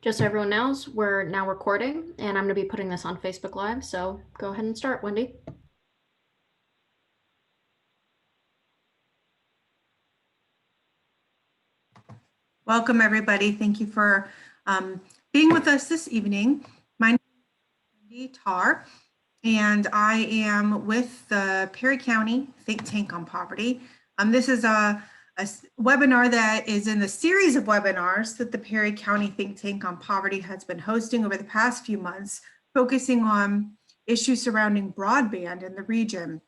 Just so everyone knows, we're now recording and I'm going to be putting this on Facebook Live. So go ahead and start, Wendy. Welcome, everybody. Thank you for being with us this evening. My name is Wendy Tarr, and I am with the Perry County Think Tank on Poverty. This is a webinar that is in the series of webinars that the Perry County Think Tank on Poverty has been hosting over the past few months, focusing on issues surrounding broadband in the region.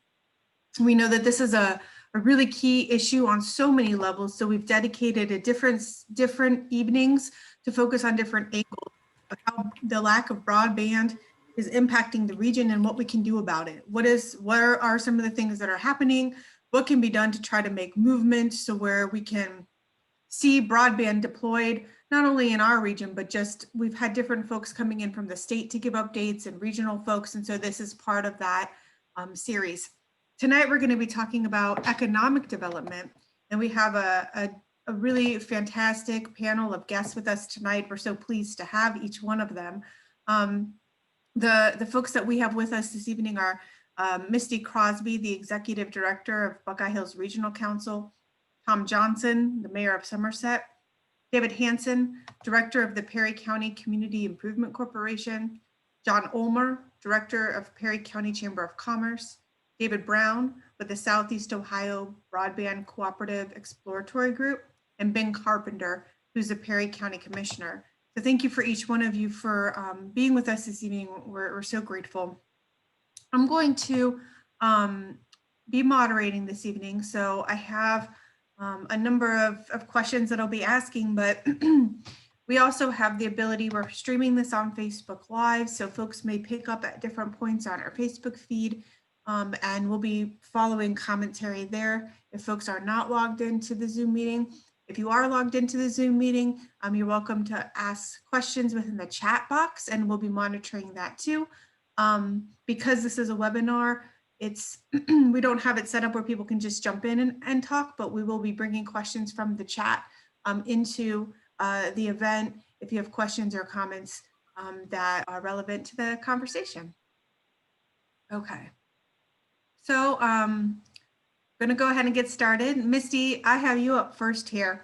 We know that this is a really key issue on so many levels, so we've dedicated a different evenings to focus on different angles of how the lack of broadband is impacting the region and what we can do about it. What are some of the things that are happening? What can be done to try to make movement so where we can see broadband deployed, not only in our region, but just we've had different folks coming in from the state to give updates and regional folks. And so this is part of that series. Tonight, we're going to be talking about economic development, and we have a really fantastic panel of guests with us tonight. We're so pleased to have each one of them. The folks that we have with us this evening are Misty Crosby, the Executive Director of Buckeye Hills Regional Council, Tom Johnson, the Mayor of Somerset, David Hansen, Director of the Perry County Community Improvement Corporation, John Ulmer, Director of Perry County Chamber of Commerce, David Brown with the Southeast Ohio Broadband Cooperative Exploratory Group, and Ben Carpenter, who's the Perry County Commissioner. So thank you for each one of you for being with us this evening. We're so grateful. I'm going to be moderating this evening, so I have a number of questions that I'll be asking, but we also have the ability, we're streaming this on Facebook Live, so folks may pick up at different points on our Facebook feed. And we'll be following commentary there if folks are not logged into the Zoom meeting. If you are logged into the Zoom meeting, you're welcome to ask questions within the chat box, and we'll be monitoring that too. Because this is a webinar, we don't have it set up where people can just jump in and talk, but we will be bringing questions from the chat into the event if you have questions or comments that are relevant to the conversation. Okay. So I'm going to go ahead and get started. Misty, I have you up first here.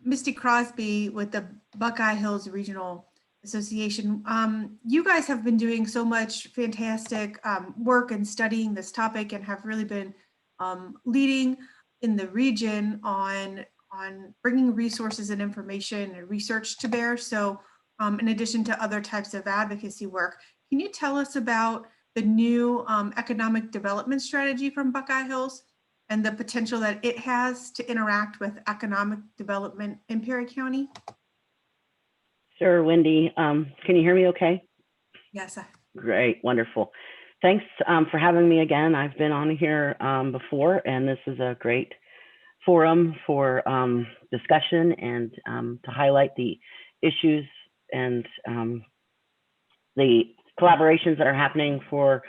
Misty Crosby with the Buckeye Hills Regional Association. You guys have been doing so much fantastic work and studying this topic and have really been leading in the region on bringing resources and information and research to bear. So in addition to other types of advocacy work, can you tell us about the new economic development strategy from Buckeye Hills and the potential that it has to interact with economic development in Perry County? Sure, Wendy. Can you hear me okay? Yes. Great, wonderful. Thanks for having me again. I've been on here before, and this is a great forum for discussion and to highlight the issues and the collaborations that are happening for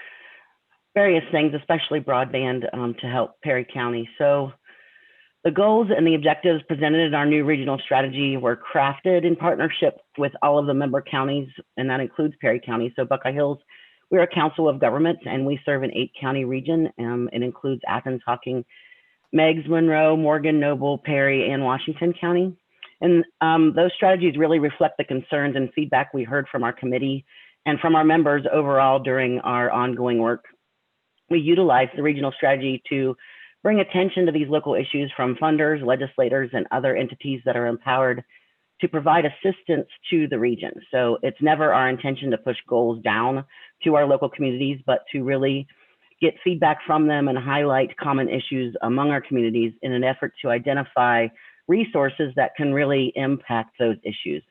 various things, especially broadband, to help Perry County. So the goals and the objectives presented in our new regional strategy were crafted in partnership with all of the member counties, and that includes Perry County. So Buckeye Hills, we're a council of governments, and we serve an 8-county region. It includes Athens, Hocking, Meigs, Monroe, Morgan, Noble, Perry, and Washington County. And those strategies really reflect the concerns and feedback we heard from our committee and from our members overall during our ongoing work. We utilize the regional strategy to bring attention to these local issues from funders, legislators, and other entities that are empowered to provide assistance to the region. So it's never our intention to push goals down to our local communities, but to really get feedback from them and highlight common issues among our communities in an effort to identify resources that can really impact those issues.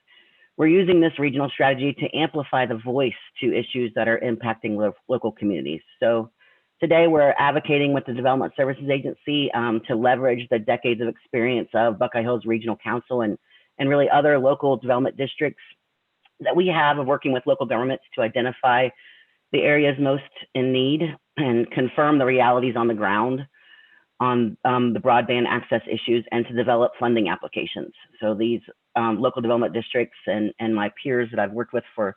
We're using this regional strategy to amplify the voice to issues that are impacting local communities. So today we're advocating with the Development Services Agency to leverage the decades of experience of Buckeye Hills Regional Council and really other local development districts that we have of working with local governments to identify the areas most in need and confirm the realities on the ground. the broadband access issues and to develop funding applications. So these local development districts and my peers that I've worked with for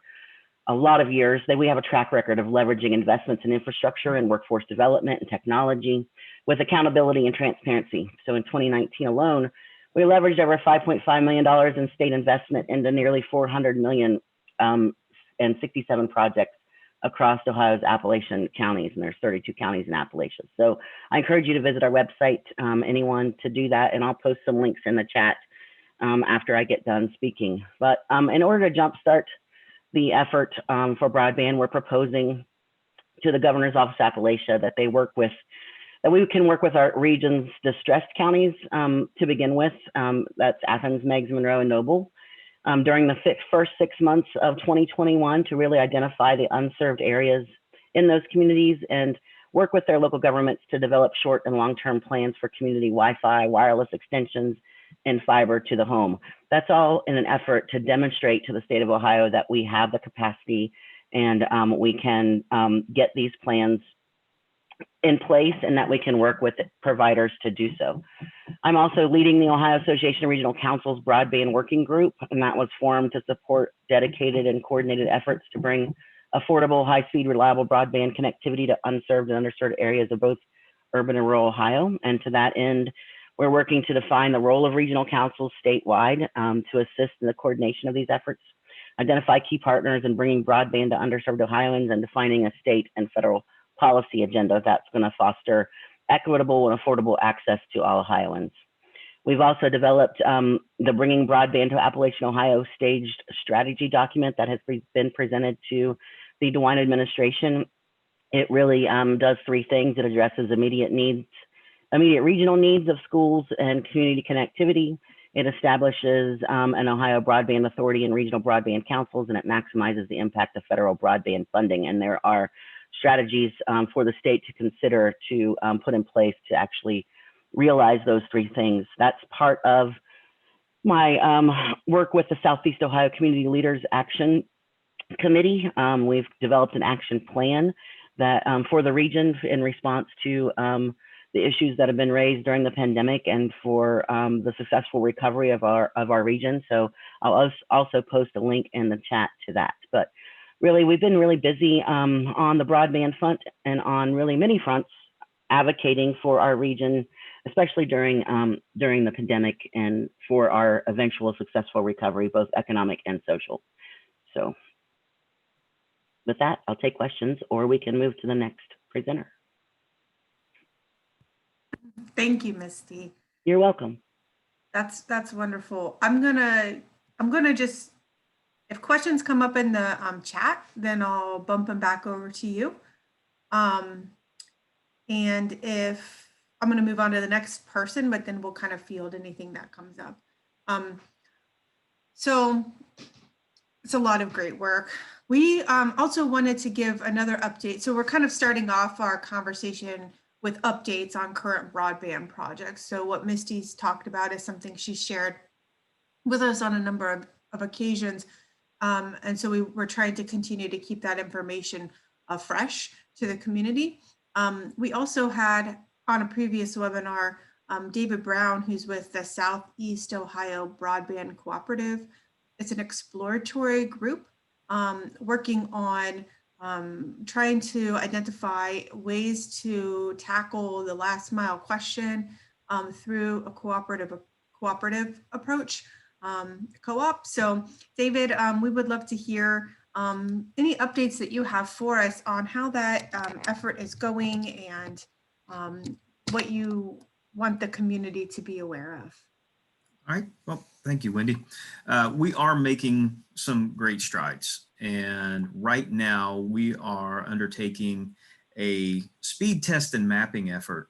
a lot of years, we have a track record of leveraging investments in infrastructure and workforce development and technology with accountability and transparency. So in 2019 alone, we leveraged over $5.5 million in state investment into nearly $400 million and 67 projects across Ohio's Appalachian counties, and there's 32 counties in Appalachia. So I encourage you to visit our website, anyone to do that, and I'll post some links in the chat after I get done speaking. But in order to jumpstart the effort for broadband, we're proposing to the Governor's Office of Appalachia that we can work with our region's distressed counties to begin with. That's Athens, Meigs, Monroe, and Noble. During the first 6 months of 2021 to really identify the unserved areas in those communities and work with their local governments to develop short and long-term plans for community Wi-Fi, wireless extensions, and fiber to the home. That's all in an effort to demonstrate to the state of Ohio that we have the capacity and we can get these plans in place and that we can work with providers to do so. I'm also leading the Ohio Association of Regional Councils Broadband Working Group, and that was formed to support dedicated and coordinated efforts to bring affordable, high-speed, reliable broadband connectivity to unserved and underserved areas of both urban and rural Ohio. And to that end, we're working to define the role of regional councils statewide to assist in the coordination of these efforts, identify key partners in bringing broadband to underserved Ohioans, and defining a state and federal policy agenda that's going to foster equitable and affordable access to all Ohioans. We've also developed the Bringing Broadband to Appalachian Ohio staged strategy document that has been presented to the DeWine administration. It really does three things. It addresses immediate regional needs of schools and community connectivity. It establishes an Ohio Broadband Authority and regional broadband councils, and it maximizes the impact of federal broadband funding. And there are strategies for the state to consider to put in place to actually realize those three things. That's part of my work with the Southeast Ohio Community Leaders Action Committee. We've developed an action plan that for the region in response to the issues that have been raised during the pandemic and for the successful recovery of our region. So I'll also post a link in the chat to that. But really, we've been really busy on the broadband front and on really many fronts advocating for our region, especially during the pandemic and for our eventual successful recovery, both economic and social. So with that, I'll take questions or we can move to the next presenter. Thank you, Misty. You're welcome. That's wonderful. I'm gonna just, if questions come up in the chat, then I'll bump them back over to you. And if I'm gonna move on to the next person, but then we'll kind of field anything that comes up. So it's a lot of great work. We also wanted to give another update. So we're kind of starting off our conversation with updates on current broadband projects. So what Misty's talked about is something she shared with us on a number of occasions. And so we're trying to continue to keep that information fresh to the community. We also had on a previous webinar, David Brown, who's with the Southeast Ohio Broadband Cooperative. It's an exploratory group working on trying to identify ways to tackle the last mile question through a cooperative approach, co-op. So David, we would love to hear any updates that you have for us on how that effort is going and what you want the community to be aware of. All right, well, thank you, Wendy. We are making some great strides. And right now we are undertaking a speed test and mapping effort.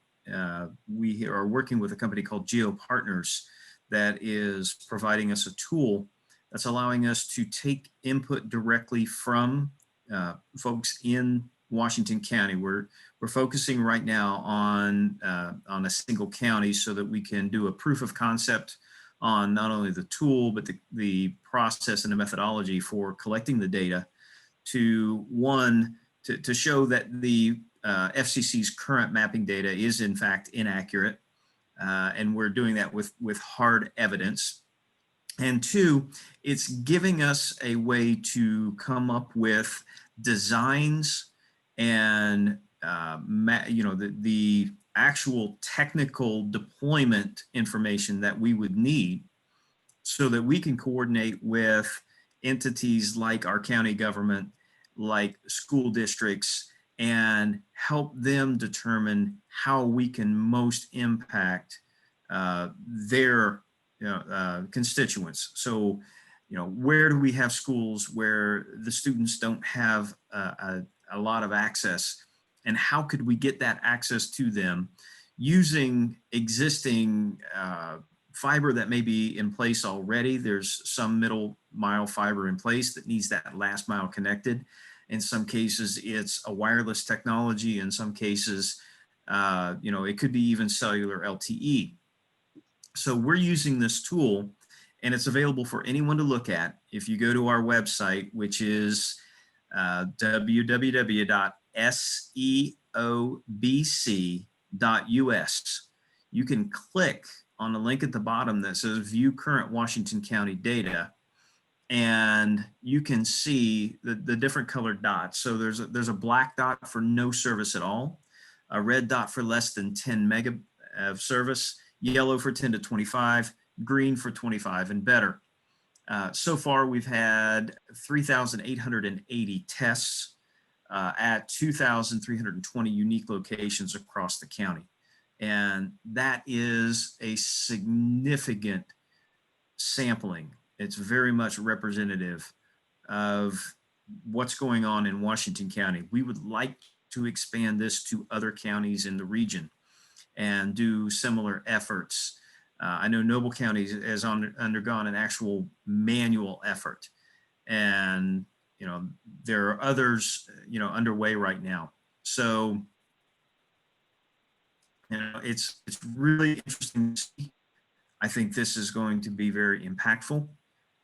We are working with a company called GeoPartners that is providing us a tool that's allowing us to take input directly from folks in Washington County. We're focusing right now on a single county so that we can do a proof of concept on not only the tool, but the process and the methodology for collecting the data to show that the FCC's current mapping data is in fact inaccurate, and we're doing that with hard evidence. And two, it's giving us a way to come up with designs and the actual technical deployment information that we would need so that we can coordinate with entities like our county government, like school districts, and help them determine how we can most impact their constituents. So, where do we have schools where the students don't have a lot of access, and how could we get that access to them using existing fiber that may be in place already? There's some middle mile fiber in place that needs that last mile connected. In some cases, it's a wireless technology. In some cases, it could be even cellular LTE. So we're using this tool, and it's available for anyone to look at. If you go to our website, which is www.seobc.us, you can click on the link at the bottom that says View Current Washington County Data, and you can see the different colored dots. So there's a black dot for no service at all, a red dot for less than 10 mega of service, yellow for 10 to 25, green for 25 and better. So far, we've had 3,880 tests at 2,320 unique locations across the county. And that is a significant sampling. It's very much representative of what's going on in Washington County. We would like to expand this to other counties in the region and do similar efforts. I know Noble County has undergone an actual manual effort, and there are others underway right now. So it's really interesting to see. I think this is going to be very impactful,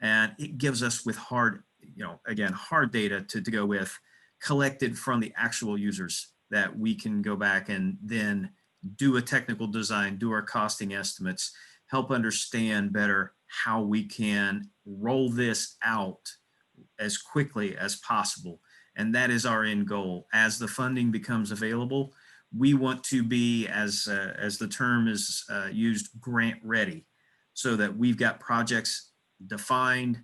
and it gives us with hard data to go with, collected from the actual users, that we can go back and then do a technical design, do our costing estimates, help understand better how we can roll this out as quickly as possible. And that is our end goal. As the funding becomes available, we want to be, as the term is used, grant ready, so that we've got projects defined,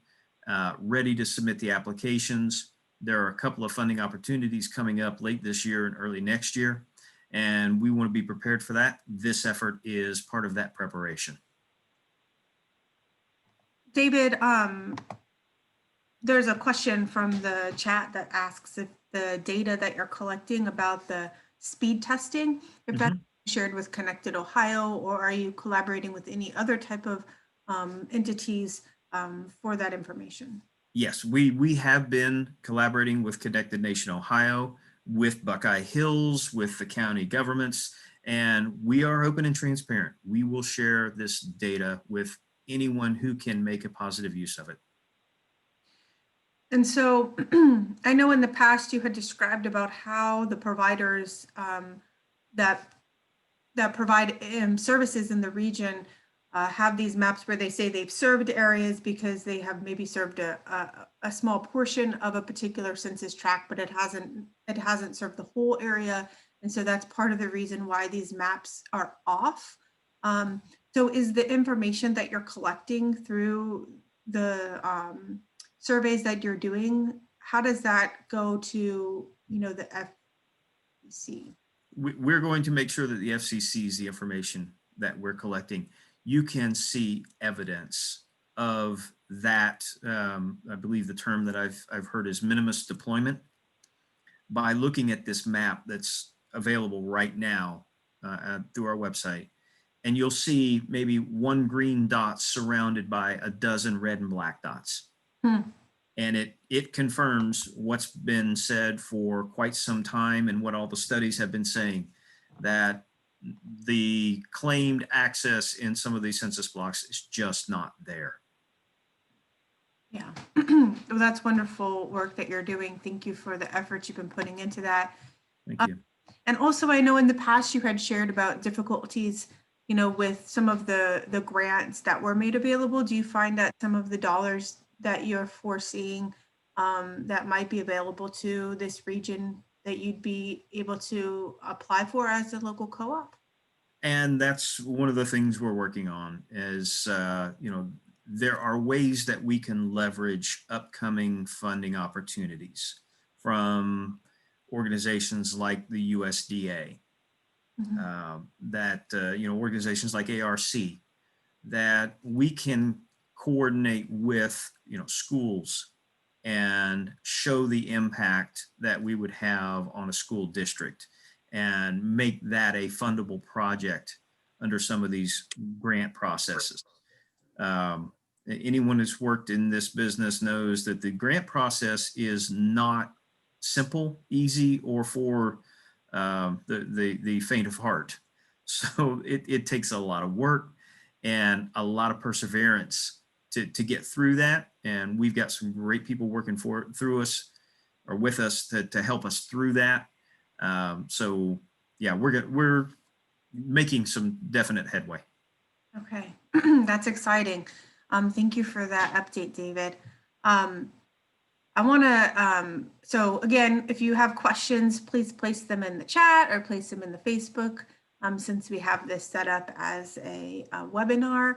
ready to submit the applications. There are a couple of funding opportunities coming up late this year and early next year, and we want to be prepared for that. This effort is part of that preparation. David, there's a question from the chat that asks if the data that you're collecting about the speed testing, if that's shared with Connected Ohio, or are you collaborating with any other type of entities for that information? Yes, we have been collaborating with Connected Nation Ohio, with Buckeye Hills, with the county governments, and we are open and transparent. We will share this data with anyone who can make a positive use of it. And so I know in the past you had described about how the providers that provide services in the region have these maps where they say they've served areas because they have maybe served a small portion of a particular census tract, but it hasn't served the whole area. And so that's part of the reason why these maps are off. So is the information that you're collecting through the surveys that you're doing, how does that go to the FCC? We're going to make sure that the FCC sees the information that we're collecting. You can see evidence of that. I believe the term that I've heard is minimus deployment, by looking at this map that's available right now through our website. And you'll see maybe one green dot surrounded by a dozen red and black dots. And it confirms what's been said for quite some time and what all the studies have been saying, that the claimed access in some of these census blocks is just not there. Yeah, well, that's wonderful work that you're doing. Thank you for the efforts you've been putting into that. Thank you. And also, I know in the past you had shared about difficulties, with some of the grants that were made available. Do you find that some of the dollars that you're foreseeing that might be available to this region that you'd be able to apply for as a local co-op? And that's one of the things we're working on is, there are ways that we can leverage upcoming funding opportunities from organizations like the USDA, organizations like ARC, that we can coordinate with, schools and show the impact that we would have on a school district and make that a fundable project under some of these grant processes. Anyone who's worked in this business knows that the grant process is not simple, easy, or for the faint of heart. So it takes a lot of work and a lot of perseverance to get through that. And we've got some great people working through us or with us to help us through that. So yeah, we're making some definite headway. Okay, that's exciting. Thank you for that update, David. I want to, so again, if you have questions, please place them in the chat or place them in the Facebook. Since we have this set up as a webinar,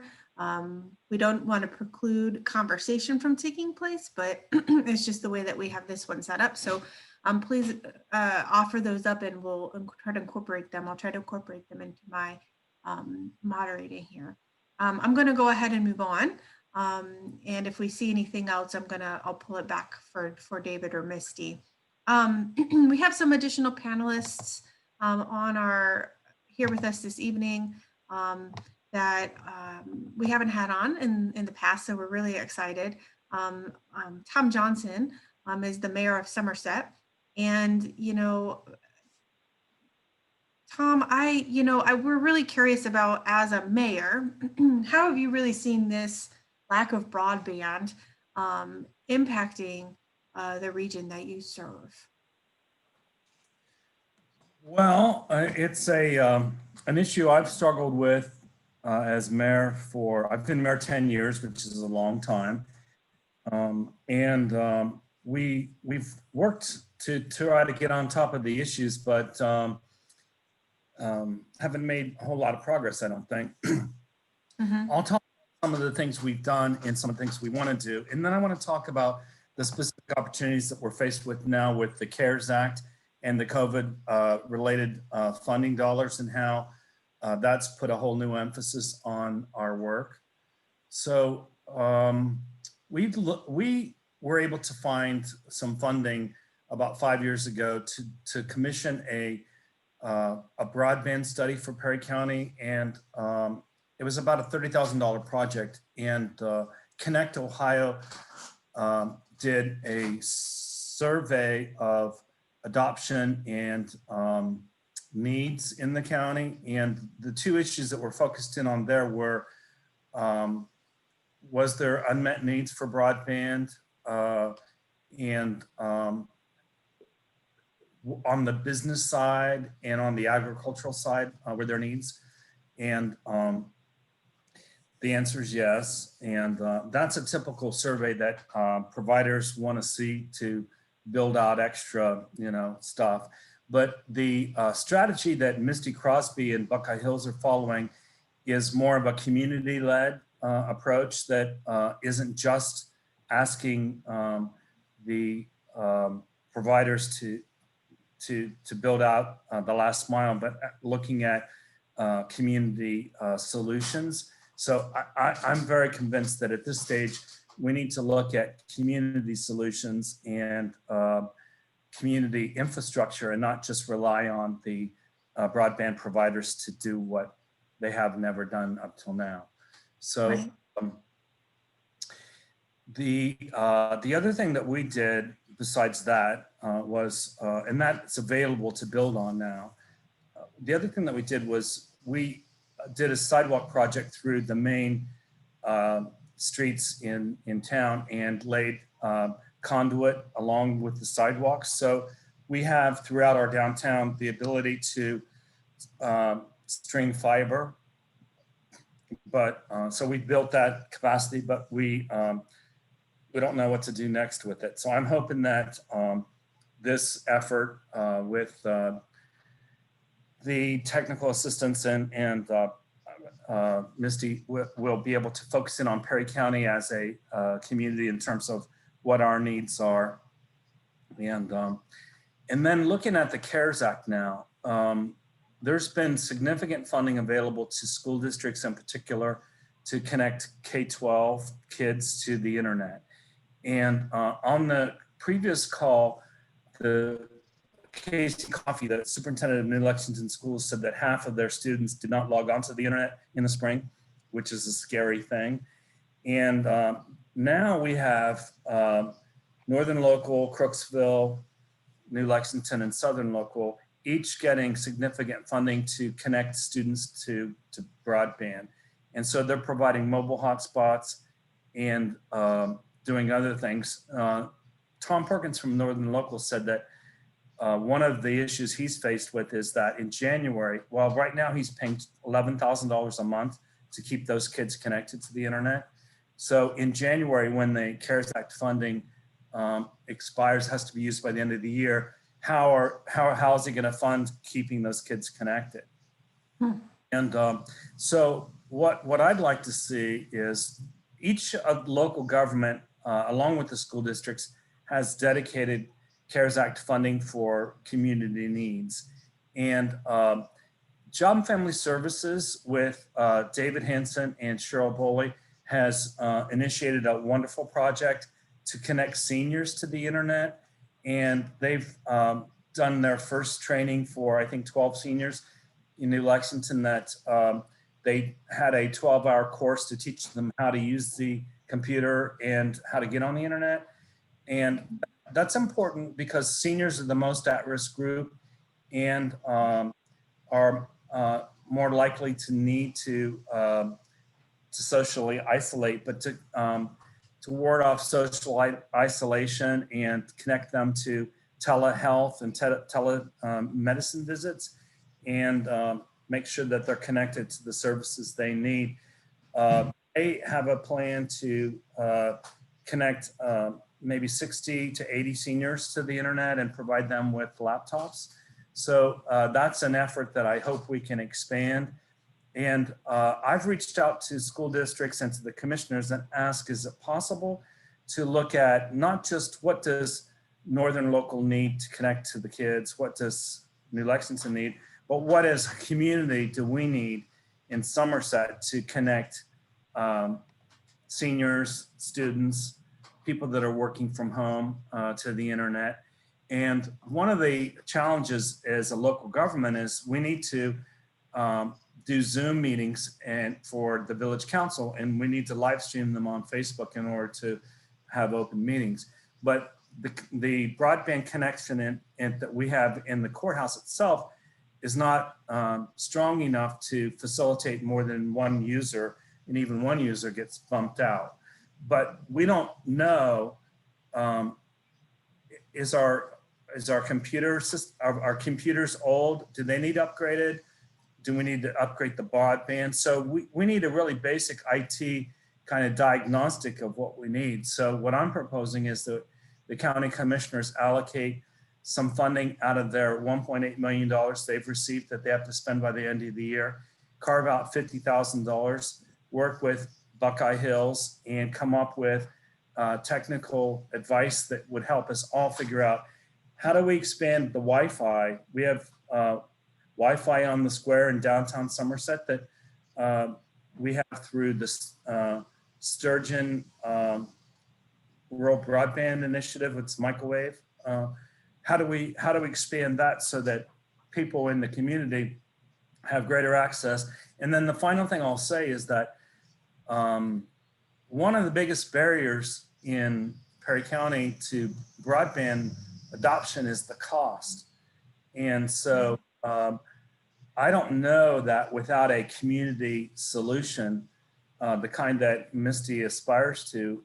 we don't want to preclude conversation from taking place, but it's just the way that we have this one set up. So please offer those up and we'll try to incorporate them. I'll try to incorporate them into my moderating here. I'm going to go ahead and move on. And if we see anything else, I'll pull it back for David or Misty. We have some additional panelists here with us this evening that we haven't had on in the past, so we're really excited. Tom Johnson is the mayor of Somerset, and Tom, we're really curious about, as a mayor, how have you really seen this lack of broadband impacting the region that you serve? Well, it's an issue I've struggled with as mayor I've been mayor 10 years, which is a long time. We've worked to try to get on top of the issues, but haven't made a whole lot of progress, I don't think. I'll talk about some of the things we've done and some of the things we want to do. And then I want to talk about the specific opportunities that we're faced with now with the CARES Act and the COVID related funding dollars, and how that's put a whole new emphasis on our work. So we were able to find some funding about 5 years ago to commission a broadband study for Perry County, and it was about a $30,000 project. And Connect Ohio did a survey of adoption and needs in the county, and the two issues that were focused in on there were was there unmet needs for broadband, and on the business side and on the agricultural side were there needs? And the answer is yes. And that's a typical survey that providers want to see to build out extra, stuff. But the strategy that Misty Crosby and Buckeye Hills are following is more of a community-led approach that isn't just asking the providers to build out the last mile, but looking at community solutions. So I'm very convinced that at this stage, we need to look at community solutions and community infrastructure, and not just rely on the broadband providers to do what they have never done up till now. So Right. The other thing that we did besides that was, and that's available to build on now. The other thing that we did was we did a sidewalk project through the main streets in town and laid conduit along with the sidewalks. So we have throughout our downtown the ability to string fiber, but so we built that capacity, but we don't know what to do next with it. So I'm hoping that this effort with the technical assistance and Misty will be able to focus in on Perry County as a community in terms of what our needs are. And then looking at the CARES Act now, there's been significant funding available to school districts in particular to connect K-12 kids to the internet. And on the previous call, the Casey Coffey, the superintendent of New Lexington Schools, said that half of their students did not log onto the internet in the spring, which is a scary thing. And now we have Northern Local, Crooksville, New Lexington, and Southern Local, each getting significant funding to connect students to broadband. And so they're providing mobile hotspots and doing other things. Tom Perkins from Northern Local said that one of the issues he's faced with is that in January, well, right now he's paying $11,000 a month to keep those kids connected to the internet. So in January, when the CARES Act funding expires, has to be used by the end of the year, how is he going to fund keeping those kids connected? And so what I'd like to see is each local government, along with the school districts, has dedicated CARES Act funding for community needs. And Job and Family Services with David Hansen and Cheryl Boley has initiated a wonderful project to connect seniors to the internet. And they've done their first training for, I think, 12 seniors in New Lexington that they had a 12-hour course to teach them how to use the computer and how to get on the internet. And that's important because seniors are the most at-risk group and are more likely to need to socially isolate, but to ward off social isolation and connect them to telehealth and telemedicine visits and make sure that they're connected to the services they need. They have a plan to connect maybe 60 to 80 seniors to the internet and provide them with laptops. So that's an effort that I hope we can expand. And I've reached out to school districts and to the commissioners and asked, is it possible to look at not just what does Northern Local need to connect to the kids, what does New Lexington need, but what as a community do we need in Somerset to connect seniors, students, people that are working from home to the internet. And one of the challenges as a local government is we need to do Zoom meetings and for the village council, and we need to live stream them on Facebook in order to have open meetings. But the broadband connection that we have in the courthouse itself is not strong enough to facilitate more than one user, and even one user gets bumped out. But we don't know, is our computer system, our computers old? Do they need upgraded? Do we need to upgrade the broadband? So we need a really basic IT kind of diagnostic of what we need. So what I'm proposing is that the county commissioners allocate some funding out of their $1.8 million they've received that they have to spend by the end of the year, carve out $50,000, work with Buckeye Hills and come up with technical advice that would help us all figure out how do we expand the Wi-Fi. We have Wi-Fi on the square in downtown Somerset that we have through this Sturgeon Rural Broadband Initiative. It's microwave. How do we expand that so that people in the community have greater access? And then the final thing I'll say is that one of the biggest barriers in Perry County to broadband adoption is the cost. And so I don't know that without a community solution, the kind that Misty aspires to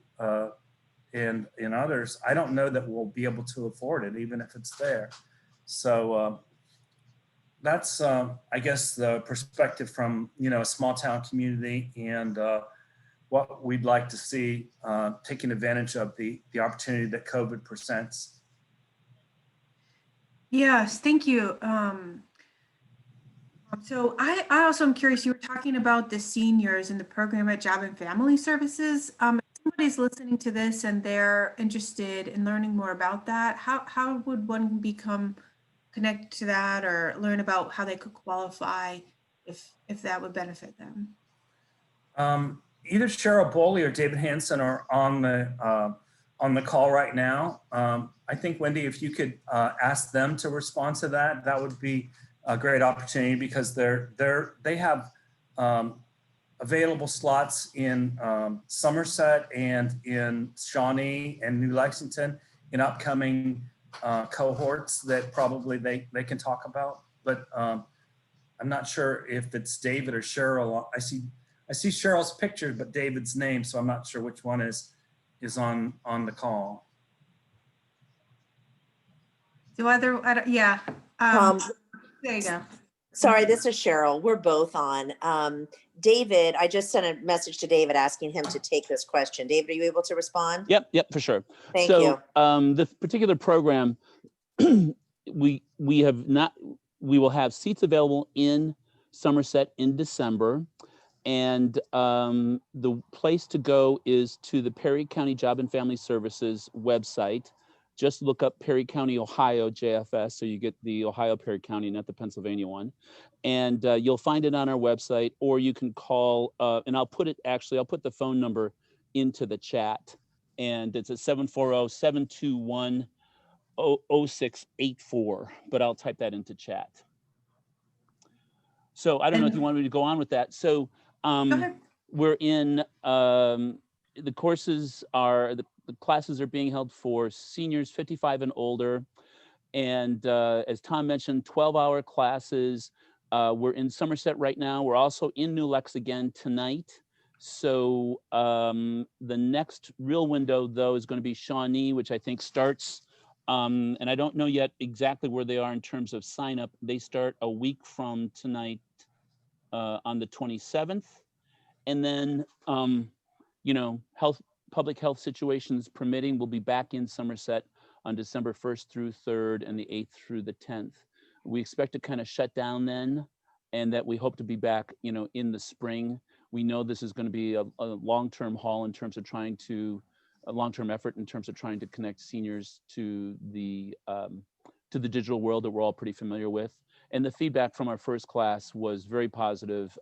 and others, I don't know that we'll be able to afford it, even if it's there. So that's, I guess, the perspective from, a small town community, and what we'd like to see taking advantage of the opportunity that COVID presents. Yes, thank you. So I also am curious, you were talking about the seniors in the program at Job and Family Services. If somebody's listening to this and they're interested in learning more about that, how would one become connected to that or learn about how they could qualify if that would benefit them? Either Cheryl Boley or David Hansen are on the call right now. I think, Wendy, if you could ask them to respond to that, that would be a great opportunity, because they have available slots in Somerset and in Shawnee and New Lexington in upcoming cohorts that probably they can talk about. But I'm not sure if it's David or Cheryl. I see Cheryl's picture, but David's name, so I'm not sure which one is on the call. So yeah. There you go. Sorry, this is Cheryl. We're both on. David, I just sent a message to David asking him to take this question. David, are you able to respond? Yep, for sure. Thank you. This particular program, we will have seats available in Somerset in December. And the place to go is to the Perry County Job and Family Services website. Just look up Perry County, Ohio, JFS, so you get the Ohio Perry County, not the Pennsylvania one. And you'll find it on our website, or you can call, and I'll put the phone number into the chat. And it's at 740-721-0684, but I'll type that into chat. So I don't know if you want me to go on with that. So we're in, the courses are, the classes are being held for seniors 55 and older. And as Tom mentioned, 12-hour classes. We're in Somerset right now. We're also in New Lex again tonight. So the next real window, though, is going to be Shawnee, which I think starts, and I don't know yet exactly where they are in terms of sign up. They start a week from tonight on the 27th. And then, public health situations permitting, we'll be back in Somerset on December 1st through 3rd and the 8th through the 10th. We expect to kind of shut down then, and that we hope to be back, in the spring. We know this is going to be a long-term haul in terms of a long-term effort in terms of trying to connect seniors to the digital world that we're all pretty familiar with. And the feedback from our first class was very positive.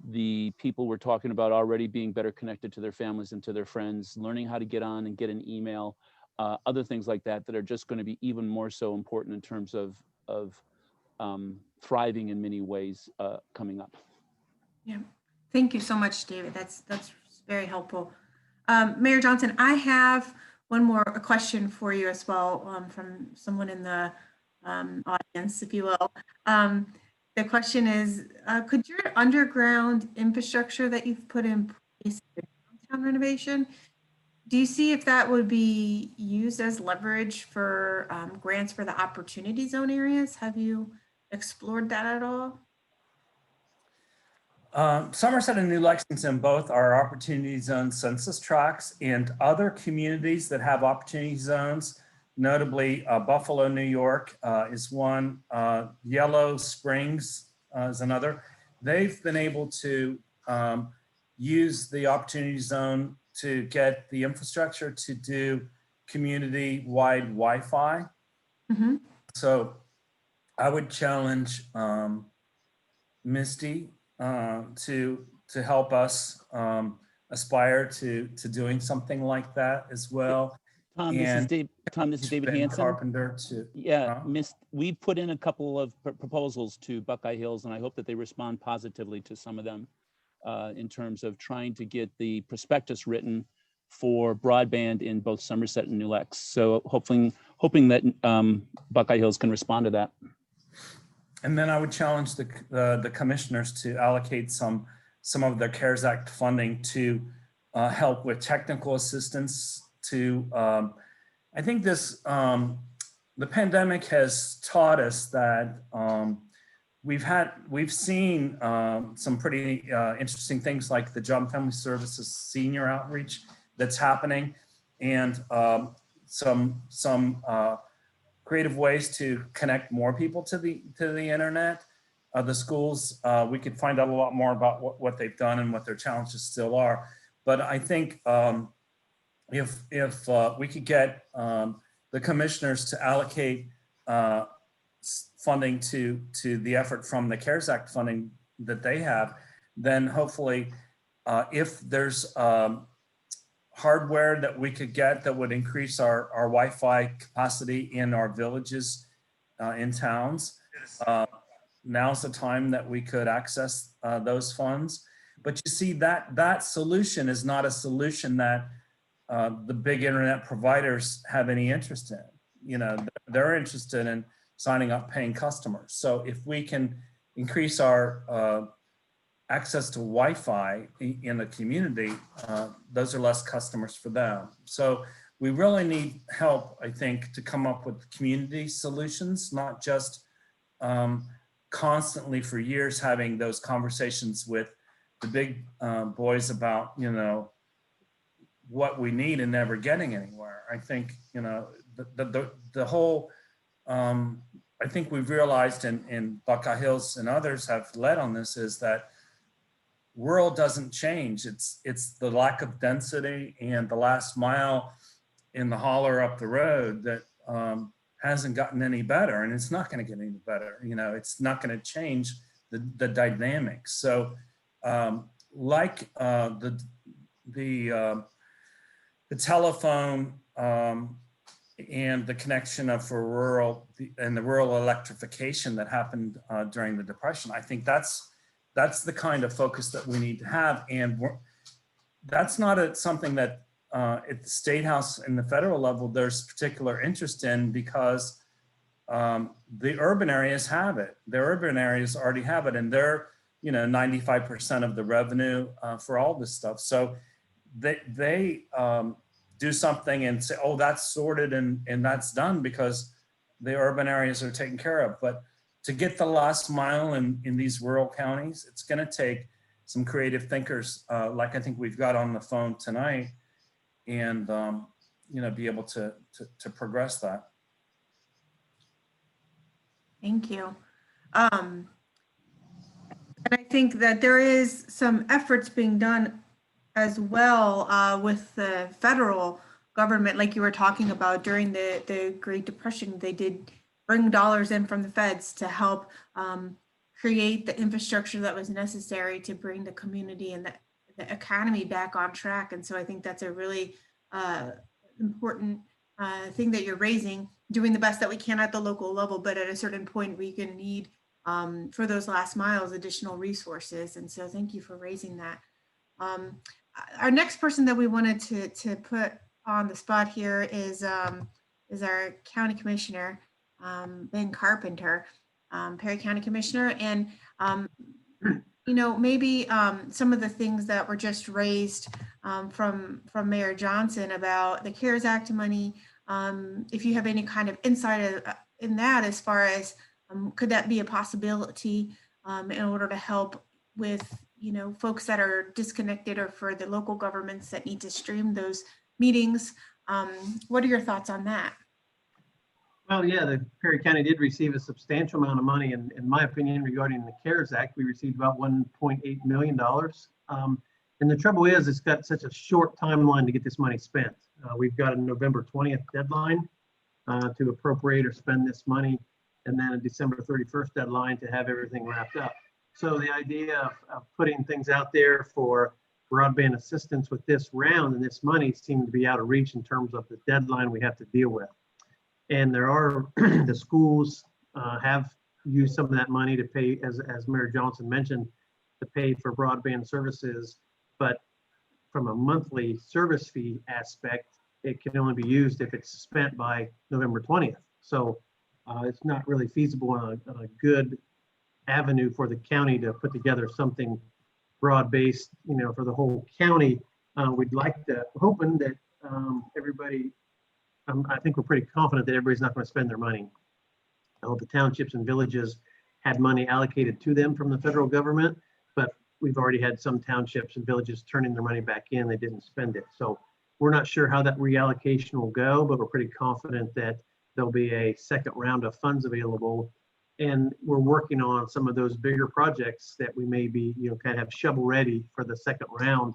The people were talking about already being better connected to their families and to their friends, learning how to get on and get an email, other things like that are just going to be even more so important in terms of thriving in many ways coming up. Yeah, thank you so much, David. That's very helpful. Mayor Johnson, I have a question for you as well, from someone in the audience, if you will. The question is, could your underground infrastructure that you've put in place for downtown renovation, do you see if that would be used as leverage for grants for the opportunity zone areas? Have you explored that at all? Somerset and New Lexington both are opportunity zone census tracts, and other communities that have opportunity zones, notably Buffalo, New York is one, Yellow Springs is another. They've been able to use the opportunity zone to get the infrastructure to do community-wide Wi-Fi. Mm-hmm. So I would challenge Misty to help us aspire to doing something like that as well. Tom, this is David Hansen. Carpenter we've put in a couple of proposals to Buckeye Hills, and I hope that they respond positively to some of them in terms of trying to get the prospectus written for broadband in both Somerset and New Lex. So hoping that Buckeye Hills can respond to that. And then I would challenge the commissioners to allocate some of their CARES Act funding to help with technical assistance to, I think this the pandemic has taught us that we've seen some pretty interesting things like the Job and Family Services senior outreach that's happening, and some creative ways to connect more people to the internet. The schools, we could find out a lot more about what they've done and what their challenges still are. But I think if we could get the commissioners to allocate funding to the effort from the CARES Act funding that they have, then hopefully if there's hardware that we could get that would increase our Wi-Fi capacity in our villages, in towns, now's the time that we could access those funds. But you see, that solution is not a solution that the big internet providers have any interest in. You know, they're interested in signing up paying customers. So if we can increase our access to Wi-Fi in the community, those are less customers for them. So we really need help, I think, to come up with community solutions, not just constantly for years having those conversations with the big boys about, you know, what we need and never getting anywhere. I think, you know, the whole, I think we've realized, and Buckeye Hills and others have led on this, is that rural doesn't change. It's the lack of density and the last mile in the holler up the road that hasn't gotten any better, and it's not going to get any better. You know, it's not going to change the dynamics. So like the telephone and the connection for rural and the rural electrification that happened during the Depression, I think that's the kind of focus that we need to have. And that's not something that at the State House and the federal level there's particular interest in, because the urban areas have it. The urban areas already have it, and they're, you know, 95% of the revenue for all this stuff. So they do something and say, oh, that's sorted and that's done because the urban areas are taken care of. But to get the last mile in these rural counties, it's going to take some creative thinkers like I think we've got on the phone tonight, and you know, be able to progress that. Thank you. And I think that there is some efforts being done as well with the federal government, like you were talking about during the Great Depression. They did bring dollars in from the feds to help create the infrastructure that was necessary to bring the community and the economy back on track. And so I think that's a really important thing that you're raising, doing the best that we can at the local level, but at a certain point we can need for those last miles additional resources. And so thank you for raising that. Our next person that we wanted to put on the spot here is our county commissioner, Ben Carpenter, Perry County Commissioner. And you know, maybe some of the things that were just raised from Mayor Johnson about the CARES Act money, if you have any kind of insight in that, as far as could that be a possibility in order to help with, you know, folks that are disconnected, or for the local governments that need to stream those meetings? What are your thoughts on that? Well, yeah, the Perry County did receive a substantial amount of money, and in my opinion, regarding the CARES Act, we received about $1.8 million. And the trouble is, it's got such a short timeline to get this money spent. We've got a November 20th deadline to appropriate or spend this money, and then a December 31st deadline to have everything wrapped up. So the idea of putting things out there for broadband assistance with this round and this money seemed to be out of reach in terms of the deadline we have to deal with. And there are, the schools have used some of that money to pay, as Mayor Johnson mentioned, to pay for broadband services. But from a monthly service fee aspect, it can only be used if it's spent by November 20th. So it's not really feasible on a good avenue for the county to put together something broad-based, you know, for the whole county. We'd like to, hoping that everybody I think we're pretty confident that everybody's not going to spend their money. All the townships and villages had money allocated to them from the federal government, but we've already had some townships and villages turning their money back in. They didn't spend it. So we're not sure how that reallocation will go, but we're pretty confident that there'll be a second round of funds available. And we're working on some of those bigger projects that we may be, kind of have shovel ready for the second round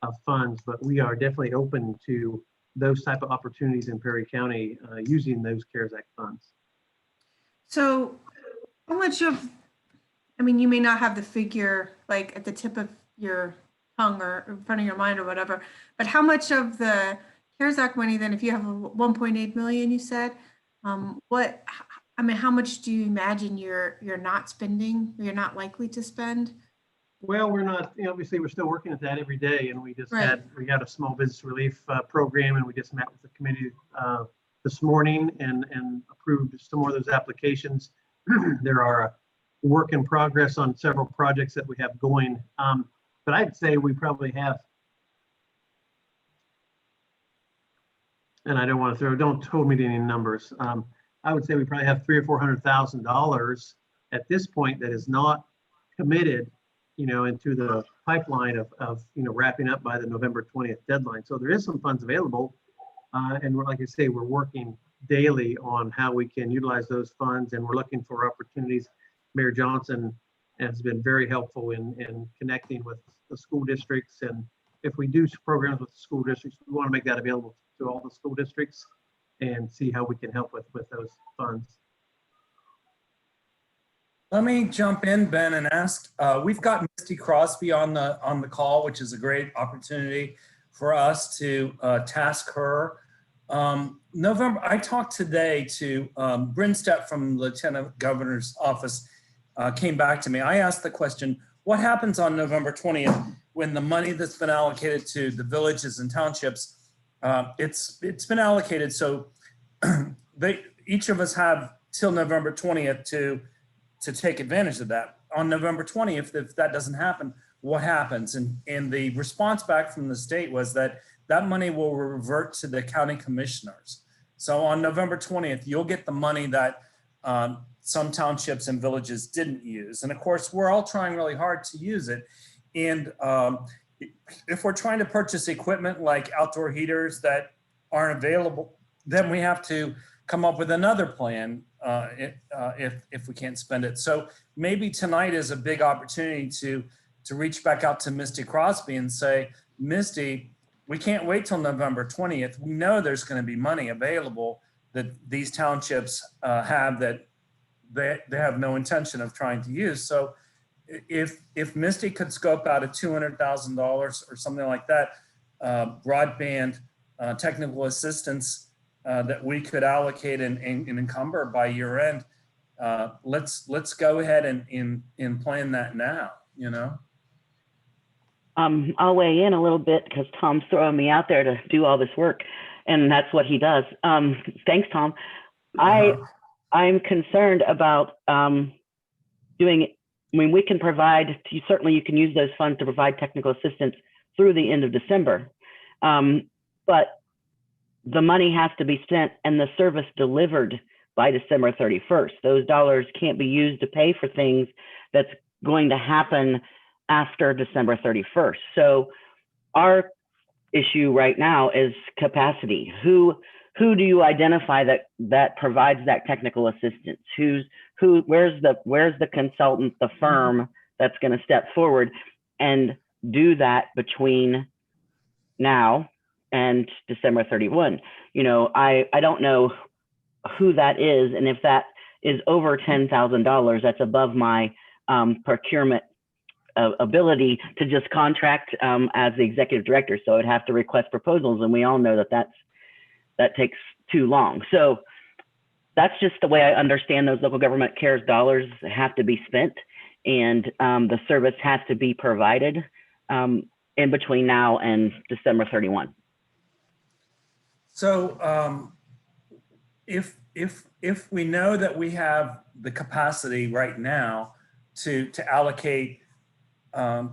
of funds. But we are definitely open to those type of opportunities in Perry County using those CARES Act funds. So how much of, I mean, you may not have the figure like at the tip of your tongue or in front of your mind or whatever, but how much of the CARES Act money then, if you have a 1.8 million, you said, how much do you imagine you're not spending, or you're not likely to spend? Well, we're not, obviously we're still working at that every day, and we just Right. we had a small business relief program, and we just met with the committee this morning and approved some more of those applications. There are a work in progress on several projects that we have going, but I'd say we probably have, and I don't want to don't hold me to any numbers. I would say we probably have $300,000 or $400,000 at this point that is not committed, into the pipeline of wrapping up by the November 20th deadline. So there is some funds available, and like I say, we're working daily on how we can utilize those funds, and we're looking for opportunities. Mayor Johnson has been very helpful in connecting with the school districts, and if we do programs with the school districts, we want to make that available to all the school districts and see how we can help with those funds. Let me jump in, Ben, and ask, we've got Misty Crosby on the call, which is a great opportunity for us to task her. I talked today to Bryn Stepp from Lieutenant Governor's office, came back to me. I asked the question, what happens on November 20th when the money that's been allocated to the villages and townships, it's been allocated, so each of us have till November 20th to take advantage of that. On November 20th, if that doesn't happen, what happens? And the response back from the state was that money will revert to the county commissioners. So on November 20th, you'll get the money that some townships and villages didn't use. And of course, we're all trying really hard to use it. And if we're trying to purchase equipment like outdoor heaters that aren't available, then we have to come up with another plan if we can't spend it. So maybe tonight is a big opportunity to reach back out to Misty Crosby and say, Misty, we can't wait till November 20th. We know there's going to be money available that these townships have that they have no intention of trying to use. So if Misty could scope out a $200,000 or something like that, broadband technical assistance that we could allocate and encumber by year end, let's go ahead and plan that now, I'll weigh in a little bit because Tom's throwing me out there to do all this work, and that's what he does. Thanks, Tom. I'm concerned about doing it. I mean, we can provide, certainly you can use those funds to provide technical assistance through the end of December. But the money has to be spent and the service delivered by December 31st. Those dollars can't be used to pay for things that's going to happen after December 31st. So our issue right now is capacity. Who do you identify that provides that technical assistance? Where's the consultant, the firm that's going to step forward and do that between now and December 31? I don't know who that is, and if that is over $10,000, that's above my procurement ability to just contract as the executive director. So I'd have to request proposals, and we all know that takes too long. So that's just the way I understand those local government CARES dollars have to be spent, and the service has to be provided in between now and December 31. So if we know that we have the capacity right now to allocate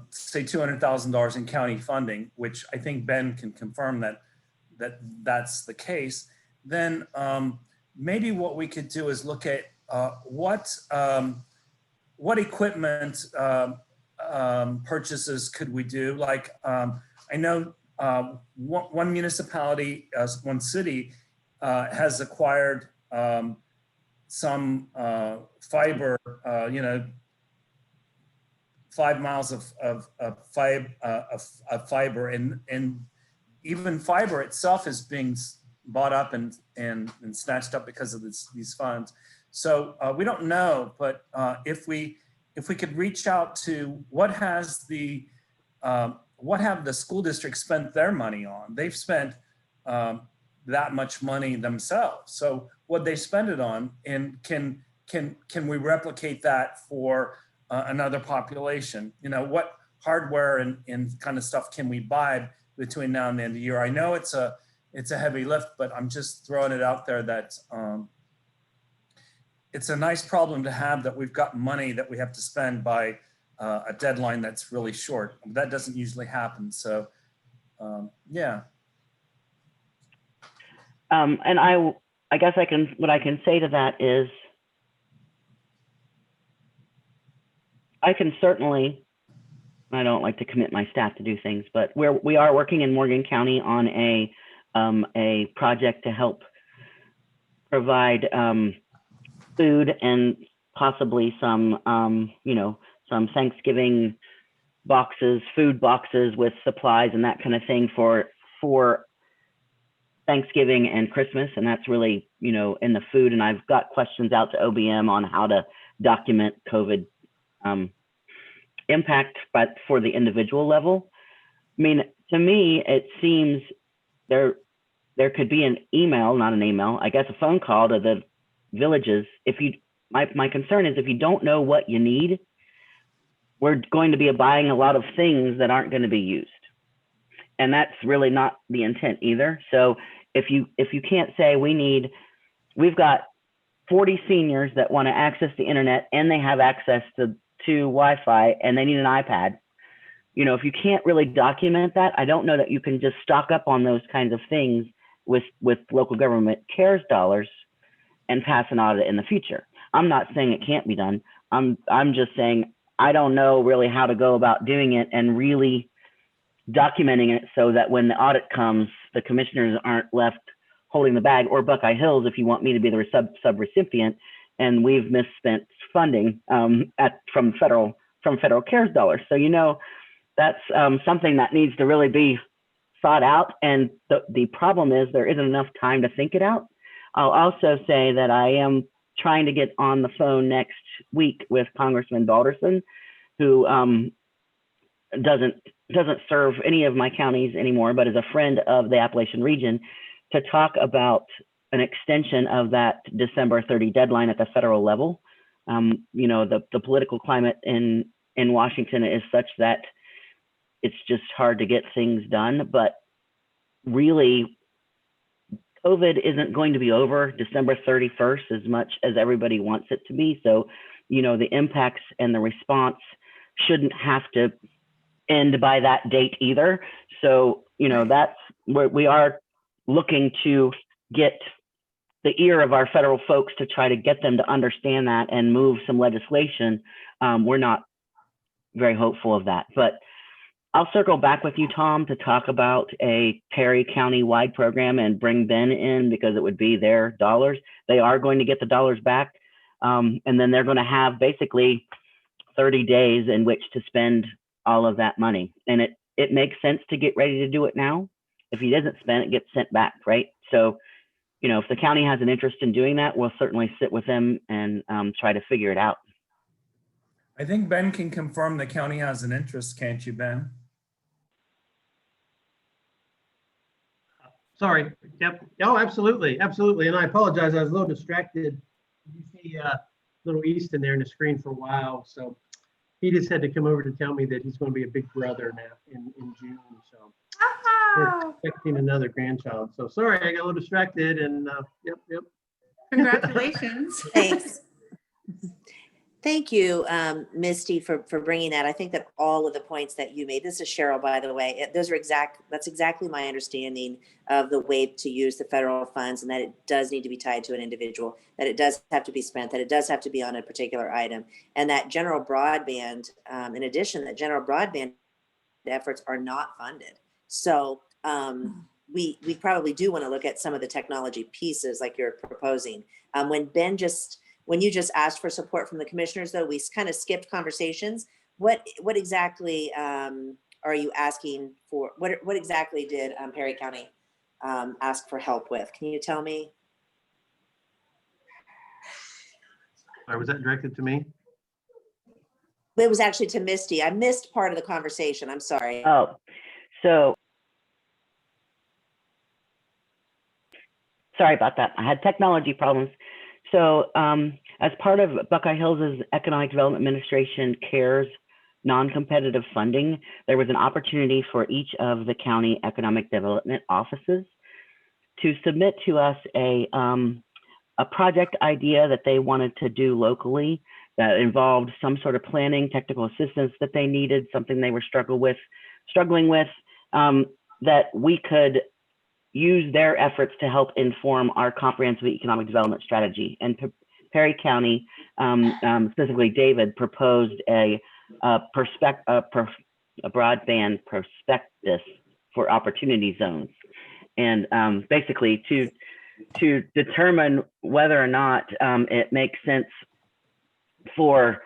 say $200,000 in county funding, which I think Ben can confirm that's the case, then maybe what we could do is look at what equipment purchases could we do? Like, I know one municipality, one city has acquired some fiber, 5 miles of fiber, and even fiber itself is being bought up and snatched up because of these funds. So we don't know, but if we could reach out to what have the school districts spent their money on? They've spent that much money themselves. So what they spend it on, and can we replicate that for another population? What hardware and kind of stuff can we buy between now and the end of the year? I know it's a heavy lift, but I'm just throwing it out there that it's a nice problem to have, that we've got money that we have to spend by a deadline that's really short. That doesn't usually happen. So yeah. And I guess what I can say to that is, I can certainly, I don't like to commit my staff to do things, but we are working in Morgan County on a project to help provide food and possibly some some Thanksgiving boxes, food boxes with supplies and that kind of thing for Thanksgiving and Christmas. And that's really, in the food. And I've got questions out to OBM on how to document COVID impact, but for the individual level. I mean, to me, it seems there could be an email, not an email, I guess a phone call to the villages. My concern is, if you don't know what you need, we're going to be buying a lot of things that aren't going to be used. And that's really not the intent either. So if you can't say we've got 40 seniors that want to access the internet and they have access to Wi-Fi and they need an iPad, if you can't really document that, I don't know that you can just stock up on those kinds of things with local government CARES dollars and pass an audit in the future. I'm not saying it can't be done. I'm just saying I don't know really how to go about doing it and really documenting it so that when the audit comes, the commissioners aren't left holding the bag, or Buckeye Hills, if you want me to be the sub-recipient, and we've misspent funding from federal CARES dollars. So that's something that needs to really be thought out. And the problem is there isn't enough time to think it out. I'll also say that I am trying to get on the phone next week with Congressman Balderson, who doesn't serve any of my counties anymore, but is a friend of the Appalachian region, to talk about an extension of that December 30 deadline at the federal level. The political climate in Washington is such that it's just hard to get things done, but really COVID isn't going to be over December 31st as much as everybody wants it to be. So, the impacts and the response shouldn't have to end by that date either. So, that's where we are looking to get the ear of our federal folks to try to get them to understand that and move some legislation. We're not very hopeful of that, but I'll circle back with you, Tom, to talk about a Perry County-wide program and bring Ben in, because it would be their dollars. They are going to get the dollars back, and then they're going to have basically 30 days in which to spend all of that money. And it makes sense to get ready to do it now. If he doesn't spend it, gets sent back, right? So, if the county has an interest in doing that, we'll certainly sit with them and try to figure it out. I think Ben can confirm the county has an interest, can't you, Ben? Sorry. Yep. Oh, absolutely. Absolutely. And I apologize. I was a little distracted. You see little East in there in the screen for a while. So he just had to come over to tell me that he's going to be a big brother now in June. So we're expecting another grandchild. So sorry, I got a little distracted and yep. Congratulations. Thanks. Thank you, Misty, for bringing that. I think that all of the points that you made, this is Cheryl, by the way, that's exactly my understanding of the way to use the federal funds, and that it does need to be tied to an individual, that it does have to be spent, that it does have to be on a particular item, and that general broadband, in addition, that general broadband efforts are not funded. So we probably do want to look at some of the technology pieces like you're proposing. When you just asked for support from the commissioners, though, we kind of skipped conversations. What exactly are you asking for? What exactly did Perry County ask for help with? Can you tell me? Or was that directed to me? It was actually to Misty. I missed part of the conversation. I'm sorry. Oh, so sorry about that. I had technology problems. So as part of Buckeye Hills' Economic Development Administration CARES non-competitive funding, there was an opportunity for each of the county economic development offices to submit to us a project idea that they wanted to do locally that involved some sort of planning, technical assistance that they needed, something they were struggling with, that we could use their efforts to help inform our comprehensive economic development strategy. And Perry County, specifically David, proposed a broadband prospectus for opportunity zones. And basically to determine whether or not it makes sense for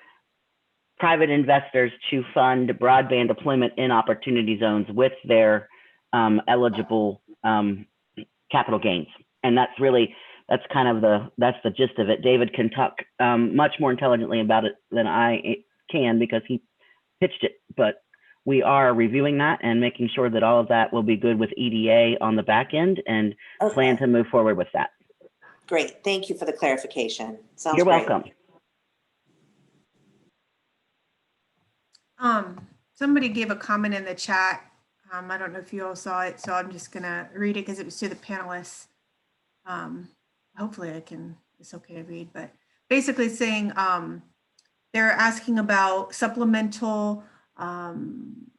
private investors to fund broadband deployment in opportunity zones with their eligible capital gains. And that's kind of that's the gist of it. David can talk much more intelligently about it than I can because he pitched it, but we are reviewing that and making sure that all of that will be good with EDA on the back end and plan to move forward with that. Great, thank you for the clarification. Sounds You're great. welcome. Somebody gave a comment in the chat. I don't know if you all saw it, so I'm just gonna read it because it was to the panelists. Hopefully it's okay to read, but basically saying they're asking about supplemental,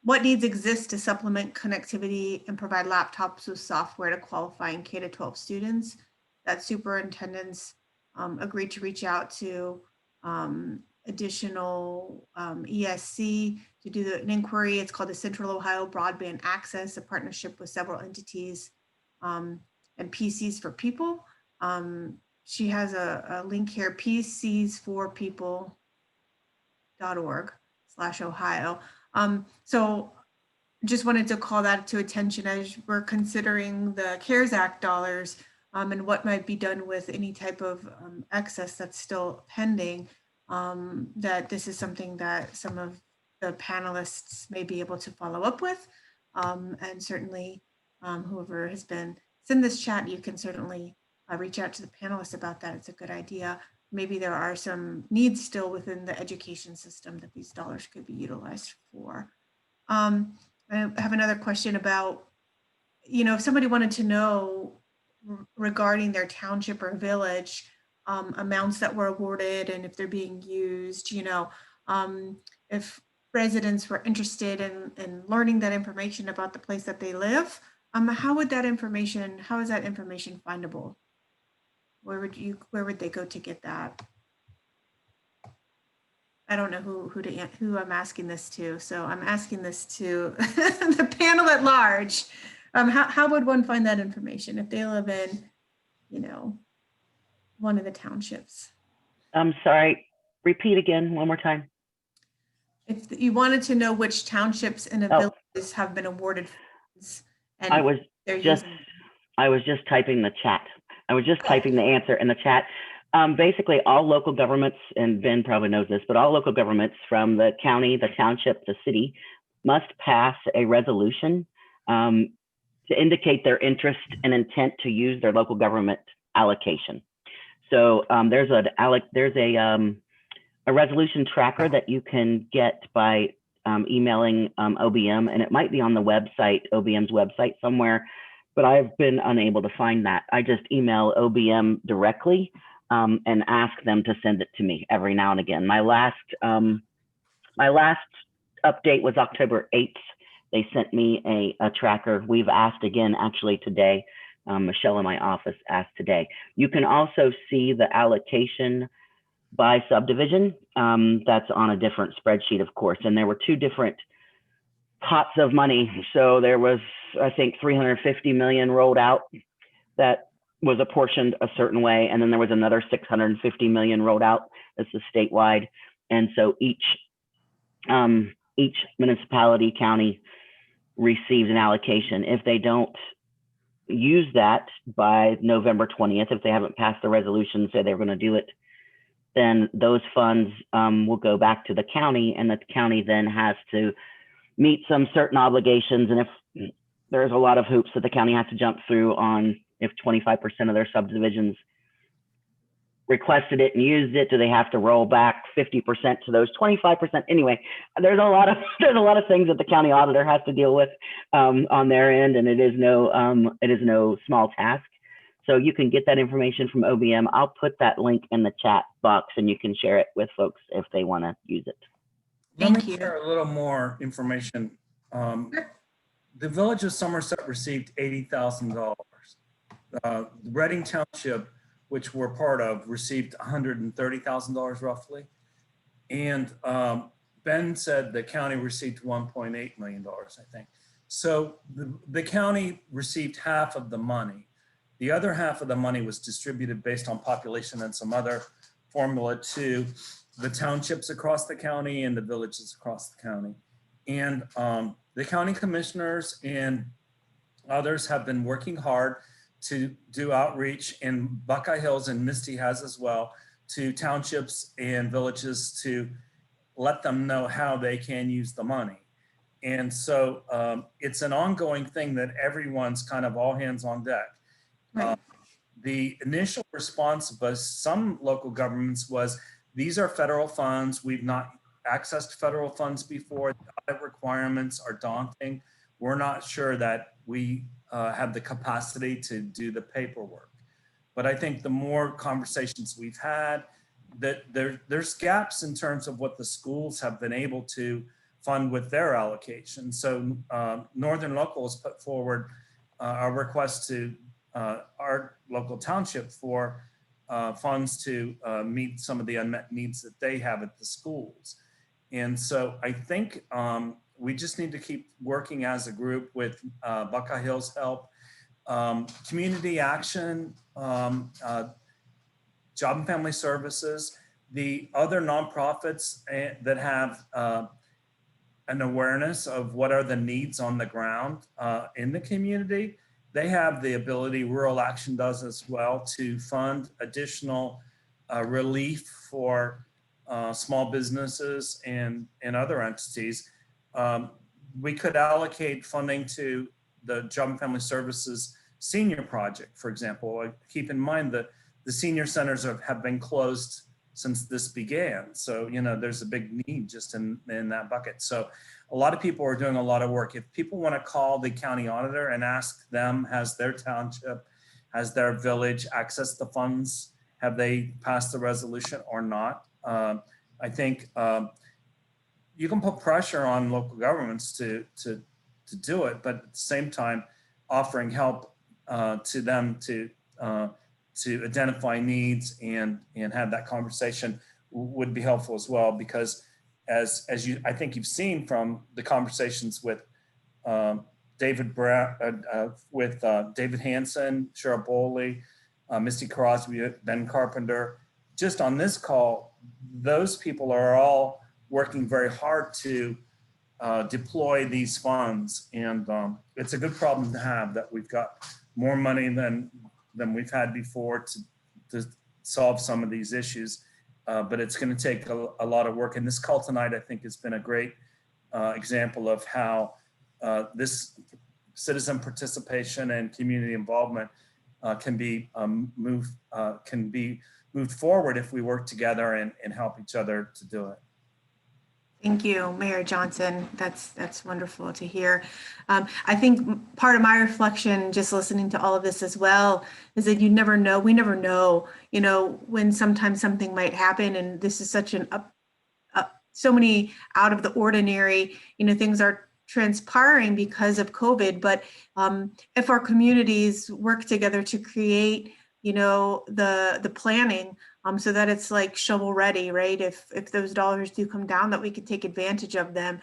what needs exist to supplement connectivity and provide laptops with software to qualifying K-12 students. That superintendents agreed to reach out to additional ESC to do an inquiry. It's called the Central Ohio Broadband Access, a partnership with several entities and PCs for People. She has a link here, pcsforpeople.org/Ohio. So just wanted to call that to attention as we're considering the CARES Act dollars and what might be done with any type of excess that's still pending. That this is something that some of the panelists may be able to follow up with. And certainly whoever has been in this chat, you can certainly reach out to the panelists about that. It's a good idea. Maybe there are some needs still within the education system that these dollars could be utilized for. I have another question about, if somebody wanted to know regarding their township or village, amounts that were awarded and if they're being used, if residents were interested in learning that information about the place that they live, how is that information findable? Where would they go to get that? I don't know who I'm asking this to, so I'm asking this to the panel at large. How would one find that information if they live in, one of the townships? I'm sorry, repeat again one more time. If you wanted to know which townships and villages have been awarded funds, and I was just typing the chat. I was just typing the answer in the chat. Basically all local governments, and Ben probably knows this, but all local governments from the county, the township, the city must pass a resolution to indicate their interest and intent to use their local government allocation. So there's a resolution tracker that you can get by emailing OBM, and it might be on the website, OBM's website somewhere, but I've been unable to find that. I just email OBM directly and ask them to send it to me every now and again. My last update was October 8th. They sent me a tracker. We've asked again actually today. Michelle in my office asked today. You can also see the allocation by subdivision. That's on a different spreadsheet, of course. And there were two different pots of money. So there was, I think, 350 million rolled out that was apportioned a certain way. And then there was another 650 million rolled out. This is statewide. And so each municipality, county receives an allocation. If they don't use that by November 20th, if they haven't passed the resolution, say they're going to do it, then those funds will go back to the county, and the county then has to meet some certain obligations. And if there's a lot of hoops that the county has to jump through on, if 25% of their subdivisions requested it and used it, do they have to roll back 50% to those 25%? Anyway, there's a lot of things that the county auditor has to deal with on their end, and it is no small task. So you can get that information from OBM. I'll put that link in the chat box, and you can share it with folks if they want to use it. Let me share a little more information. The Village of Somerset received $80,000. Reading Township, which we're part of, received $130,000 roughly. And Ben said the county received $1.8 million, I think. So the county received half of the money. The other half of the money was distributed based on population and some other formula to the townships across the county and the villages across the county. And the county commissioners and others have been working hard to do outreach, and Buckeye Hills and Misty has as well, to townships and villages to let them know how they can use the money. And so it's an ongoing thing that everyone's kind of all hands on deck. Right. The initial response by some local governments was, these are federal funds. We've not accessed federal funds before. The audit requirements are daunting. We're not sure that we have the capacity to do the paperwork. But I think the more conversations we've had, that there's gaps in terms of what the schools have been able to fund with their allocation. So Northern Local has put forward a request to our local township for funds to meet some of the unmet needs that they have at the schools. And so I think we just need to keep working as a group with Buckeye Hills help, community action, Job and Family Services, the other nonprofits that have an awareness of what are the needs on the ground in the community. They have the ability, Rural Action does as well, to fund additional relief for small businesses and other entities. We could allocate funding to the Job and Family Services Senior Project, for example. Keep in mind that the senior centers have been closed since this began. So, you know, there's a big need just in that bucket. So a lot of people are doing a lot of work. If people want to call the county auditor and ask them, has their township, has their village accessed the funds? Have they passed the resolution or not? I think you can put pressure on local governments to do it, but at the same time, offering help to them to identify needs and have that conversation would be helpful as well, because as I think you've seen from the conversations with David Hansen, Cheryl Bowley, Misty Crosby, Ben Carpenter, just on this call, those people are all working very hard to deploy these funds. And it's a good problem to have, that we've got more money than we've had before to solve some of these issues. But it's going to take a lot of work. And this call tonight, I think, has been a great example of how this citizen participation and community involvement can be moved forward if we work together and help each other to do it. Thank you, Mayor Johnson. That's wonderful to hear. I think part of my reflection, just listening to all of this as well, is that you never know. We never know, when sometimes something might happen, and this is such so many out of the ordinary, things are transpiring because of COVID. But if our communities work together to create, the planning, so that it's like shovel ready, right? If those dollars do come down, that we could take advantage of them,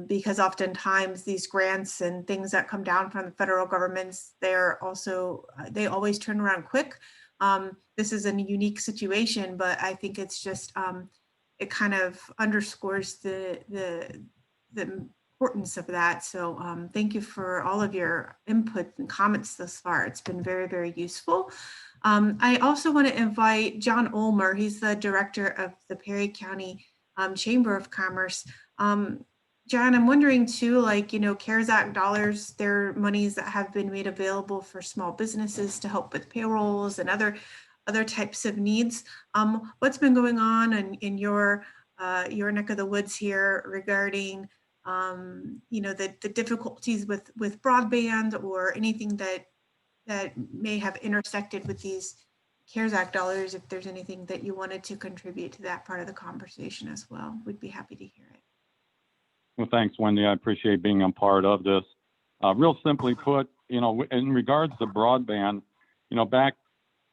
because oftentimes these grants and things that come down from the federal governments, they're also they always turn around quick. This is a unique situation, but I think it's just it kind of underscores the importance of that. So thank you for all of your input and comments thus far. It's been very, very useful. I also want to invite John Ulmer. He's the director of the Perry County Chamber of Commerce. John, I'm wondering too, CARES Act dollars, there are monies that have been made available for small businesses to help with payrolls and other types of needs. What's been going on in your neck of the woods here regarding the difficulties with broadband, or anything that may have intersected with these CARES Act dollars? If there's anything that you wanted to contribute to that part of the conversation as well, we'd be happy to hear it. Well, thanks, Wendy. I appreciate being a part of this. Real simply put, in regards to broadband, back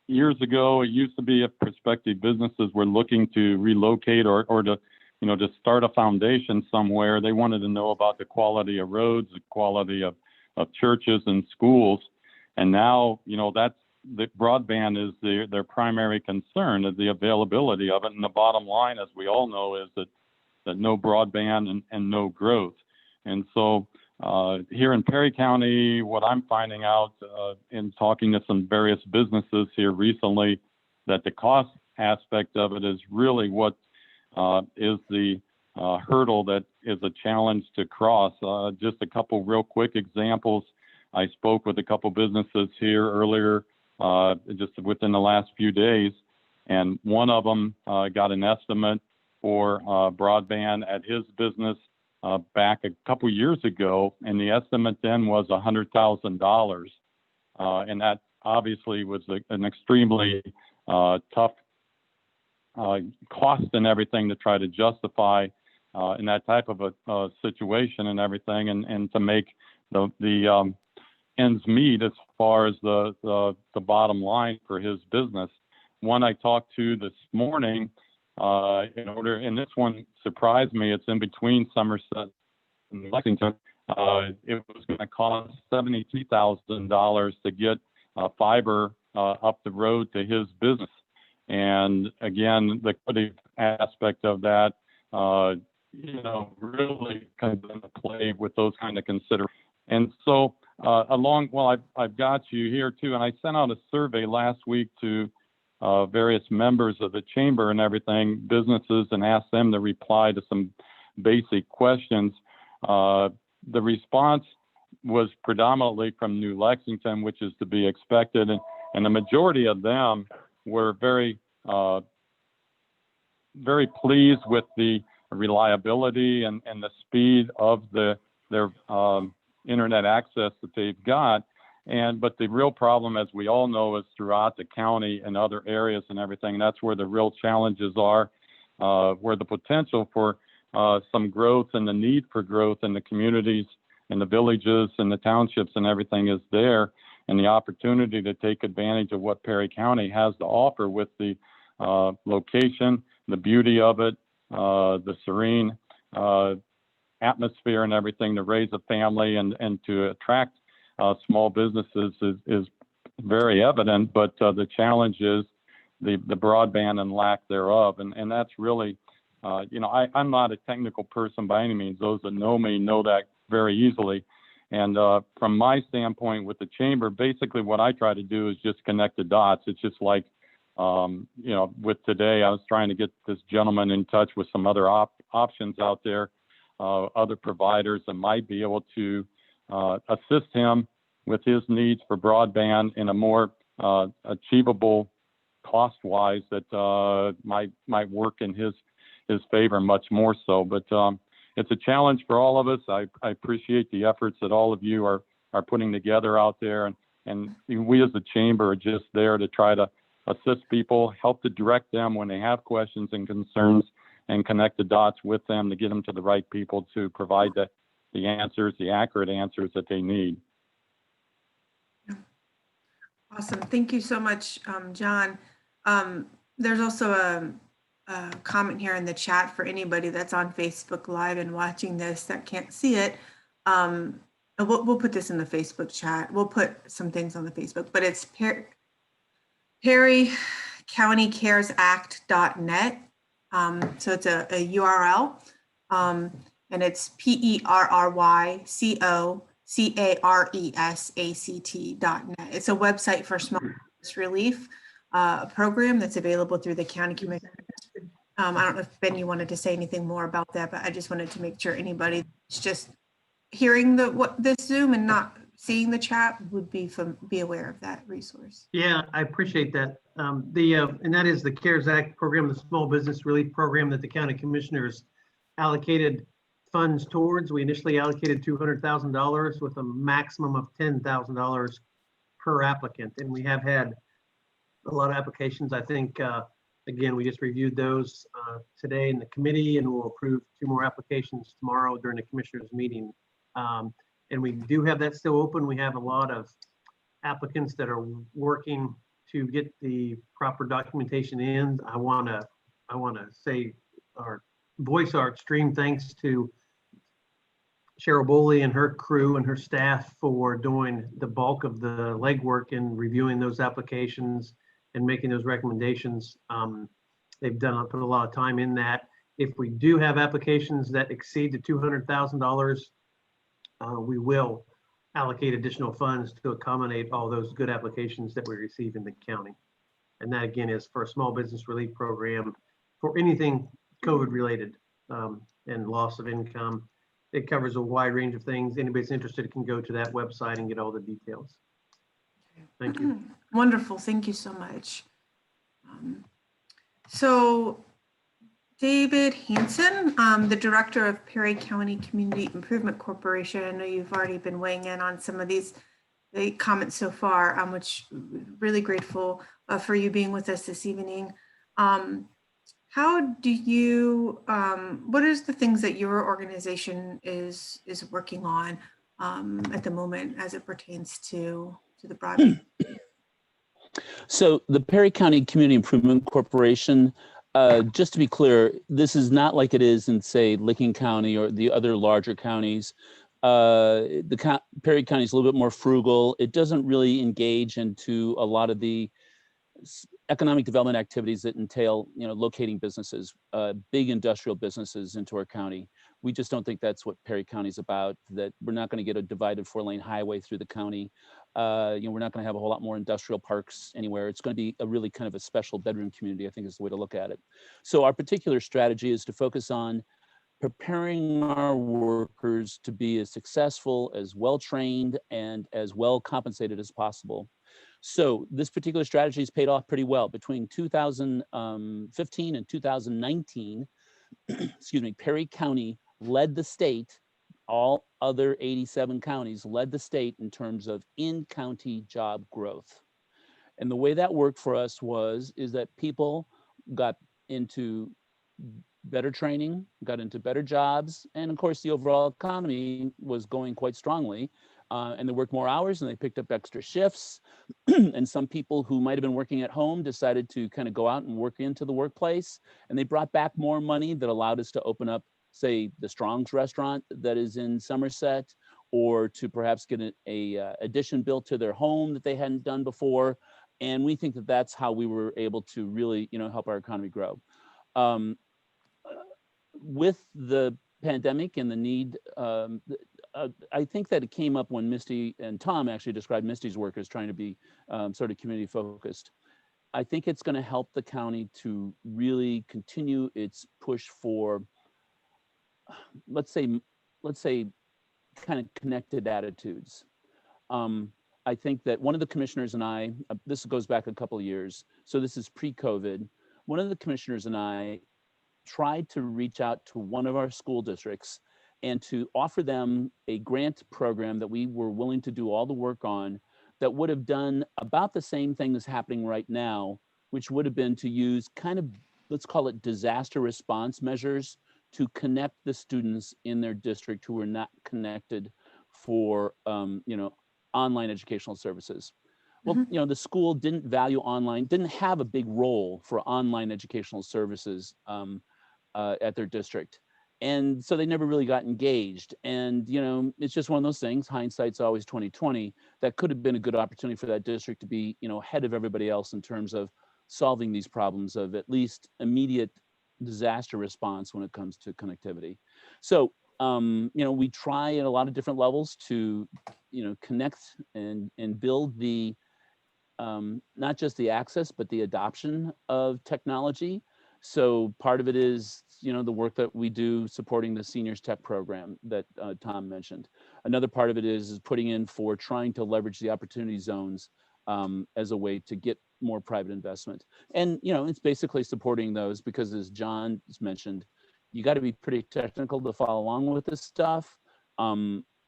years ago, it used to be if prospective businesses were looking to relocate or to, to start a foundation somewhere, they wanted to know about the quality of roads, the quality of churches and schools. And now, that's the broadband is their primary concern, is the availability of it. And the bottom line, as we all know, is that no broadband and no growth. And so here in Perry County, what I'm finding out in talking to some various businesses here recently, that the cost aspect of it is really what is the hurdle that is a challenge to cross. Just a couple real quick examples. I spoke with a couple businesses here earlier, just within the last few days, and one of them got an estimate for broadband at his business back a couple years ago, and the estimate then was $100,000, and that obviously was an extremely tough cost and everything to try to justify in that type of a situation and everything, and to make the ends meet as far as the bottom line for his business. One I talked to this morning, and this one surprised me. It's in between Somerset and Lexington. It was going to cost $72,000 to get fiber up the road to his business. And again, the creative aspect of that, really comes into play with those kind of considerations. And so I've got you here too, and I sent out a survey last week to various members of the chamber and everything, businesses, and asked them to reply to some basic questions. The response was predominantly from New Lexington, which is to be expected, and the majority of them were very pleased with the reliability and the speed of their internet access that they've got. But the real problem, as we all know, is throughout the county and other areas and everything. That's where the real challenges are, where the potential for some growth and the need for growth in the communities and the villages and the townships and everything is there, and the opportunity to take advantage of what Perry County has to offer with the location, the beauty of it, the serene atmosphere and everything to raise a family and to attract small businesses is very evident, but the challenge is the broadband and lack thereof. And that's really, I'm not a technical person by any means. Those that know me know that very easily. And from my standpoint with the chamber, basically what I try to do is just connect the dots. It's just like, with today, I was trying to get this gentleman in touch with some other options out there, other providers that might be able to assist him with his needs for broadband in a more achievable cost-wise that might work in his favor much more so. But it's a challenge for all of us. I appreciate the efforts that all of you are putting together out there, and we as a chamber are just there to try to assist people, help to direct them when they have questions and concerns, and connect the dots with them to get them to the right people to provide the answers, the accurate answers that they need. Awesome. Thank you so much, John. There's also a comment here in the chat for anybody that's on Facebook Live and watching this that can't see it. We'll put this in the Facebook chat. We'll put some things on the Facebook, but it's perrycountycaresact.net. So it's a URL, and it's perrycocaresact.net. It's a website for small business relief program that's available through the county commission. I don't know if Ben, you wanted to say anything more about that, but I just wanted to make sure anybody that's just hearing this Zoom and not seeing the chat would be aware of that resource. Yeah, I appreciate that. And that is the CARES Act program, the small business relief program that the county commissioners allocated funds towards. We initially allocated $200,000 with a maximum of $10,000 per applicant. And we have had a lot of applications. I think, again, we just reviewed those today in the committee, and we'll approve 2 more applications tomorrow during the commissioners meeting. And we do have that still open. We have a lot of applicants that are working to get the proper documentation in. I want to say or voice our extreme thanks to Cheryl Boley and her crew and her staff for doing the bulk of the legwork in reviewing those applications and making those recommendations. They've put a lot of time in that. If we do have applications that exceed the $200,000, we will allocate additional funds to accommodate all those good applications that we receive in the county. And that again is for a small business relief program for anything COVID related and loss of income. It covers a wide range of things. Anybody's interested can go to that website and get all the details. Thank you. Wonderful. Thank you so much. So David Hanson, the director of Perry County Community Improvement Corporation. I know you've already been weighing in on some of the comments so far, which really grateful for you being with us this evening. How do you, what is the things that your organization is working on at the moment as it pertains to the broadband? So the Perry County Community Improvement Corporation, just to be clear, this is not like it is in, say, Licking County or the other larger counties. Perry County is a little bit more frugal. It doesn't really engage into a lot of the economic development activities that entail, locating businesses, big industrial businesses into our county. We just don't think that's what Perry County is about, that we're not going to get a divided 4-lane highway through the county. We're not going to have a whole lot more industrial parks anywhere. It's going to be a really kind of a special bedroom community, I think is the way to look at it. So our particular strategy is to focus on preparing our workers to be as successful, as well-trained, and as well compensated as possible. So this particular strategy has paid off pretty well. Between 2015 and 2019, excuse me, Perry County led the state. All other 87 counties led the state in terms of in-county job growth. And the way that worked for us is that people got into better training, got into better jobs, and of course the overall economy was going quite strongly. And they worked more hours and they picked up extra shifts. And some people who might have been working at home decided to kind of go out and work into the workplace. And they brought back more money that allowed us to open up, say, the Strong's restaurant that is in Somerset, or to perhaps get a addition built to their home that they hadn't done before. And we think that that's how we were able to really, help our economy grow. With the pandemic and the need, I think that it came up when Misty and Tom actually described Misty's work as trying to be sort of community focused. I think it's going to help the county to really continue its push for, let's say kind of connected attitudes. I think that one of the commissioners and I, this goes back a couple of years, so this is pre-COVID, one of the commissioners and I tried to reach out to one of our school districts and to offer them a grant program that we were willing to do all the work on, that would have done about the same thing that's happening right now, which would have been to use kind of, let's call it disaster response measures to connect the students in their district who were not connected for, online educational services. Well, the school didn't value online, didn't have a big role for online educational services at their district. And so they never really got engaged. And, it's just one of those things, hindsight's always 20/20, that could have been a good opportunity for that district to be, ahead of everybody else in terms of solving these problems of at least immediate disaster response when it comes to connectivity. So, we try at a lot of different levels to, connect and build the, not just the access, but the adoption of technology. So part of it is, the work that we do supporting the seniors tech program that Tom mentioned. Another part of it is putting in for trying to leverage the opportunity zones as a way to get more private investment. And, it's basically supporting those because, as John mentioned, you got to be pretty technical to follow along with this stuff.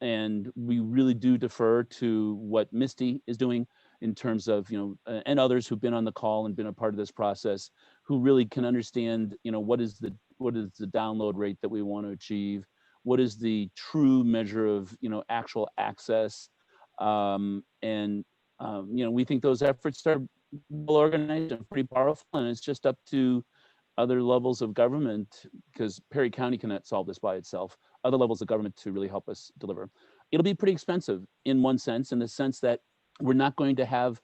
And we really do defer to what Misty is doing in terms of, and others who've been on the call and been a part of this process, who really can understand, what is the download rate that we want to achieve, what is the true measure of, actual access, we think those efforts are well organized and pretty powerful, and it's just up to other levels of government, because Perry County cannot solve this by itself, other levels of government to really help us deliver. It'll be pretty expensive in one sense, in the sense that we're not going to have,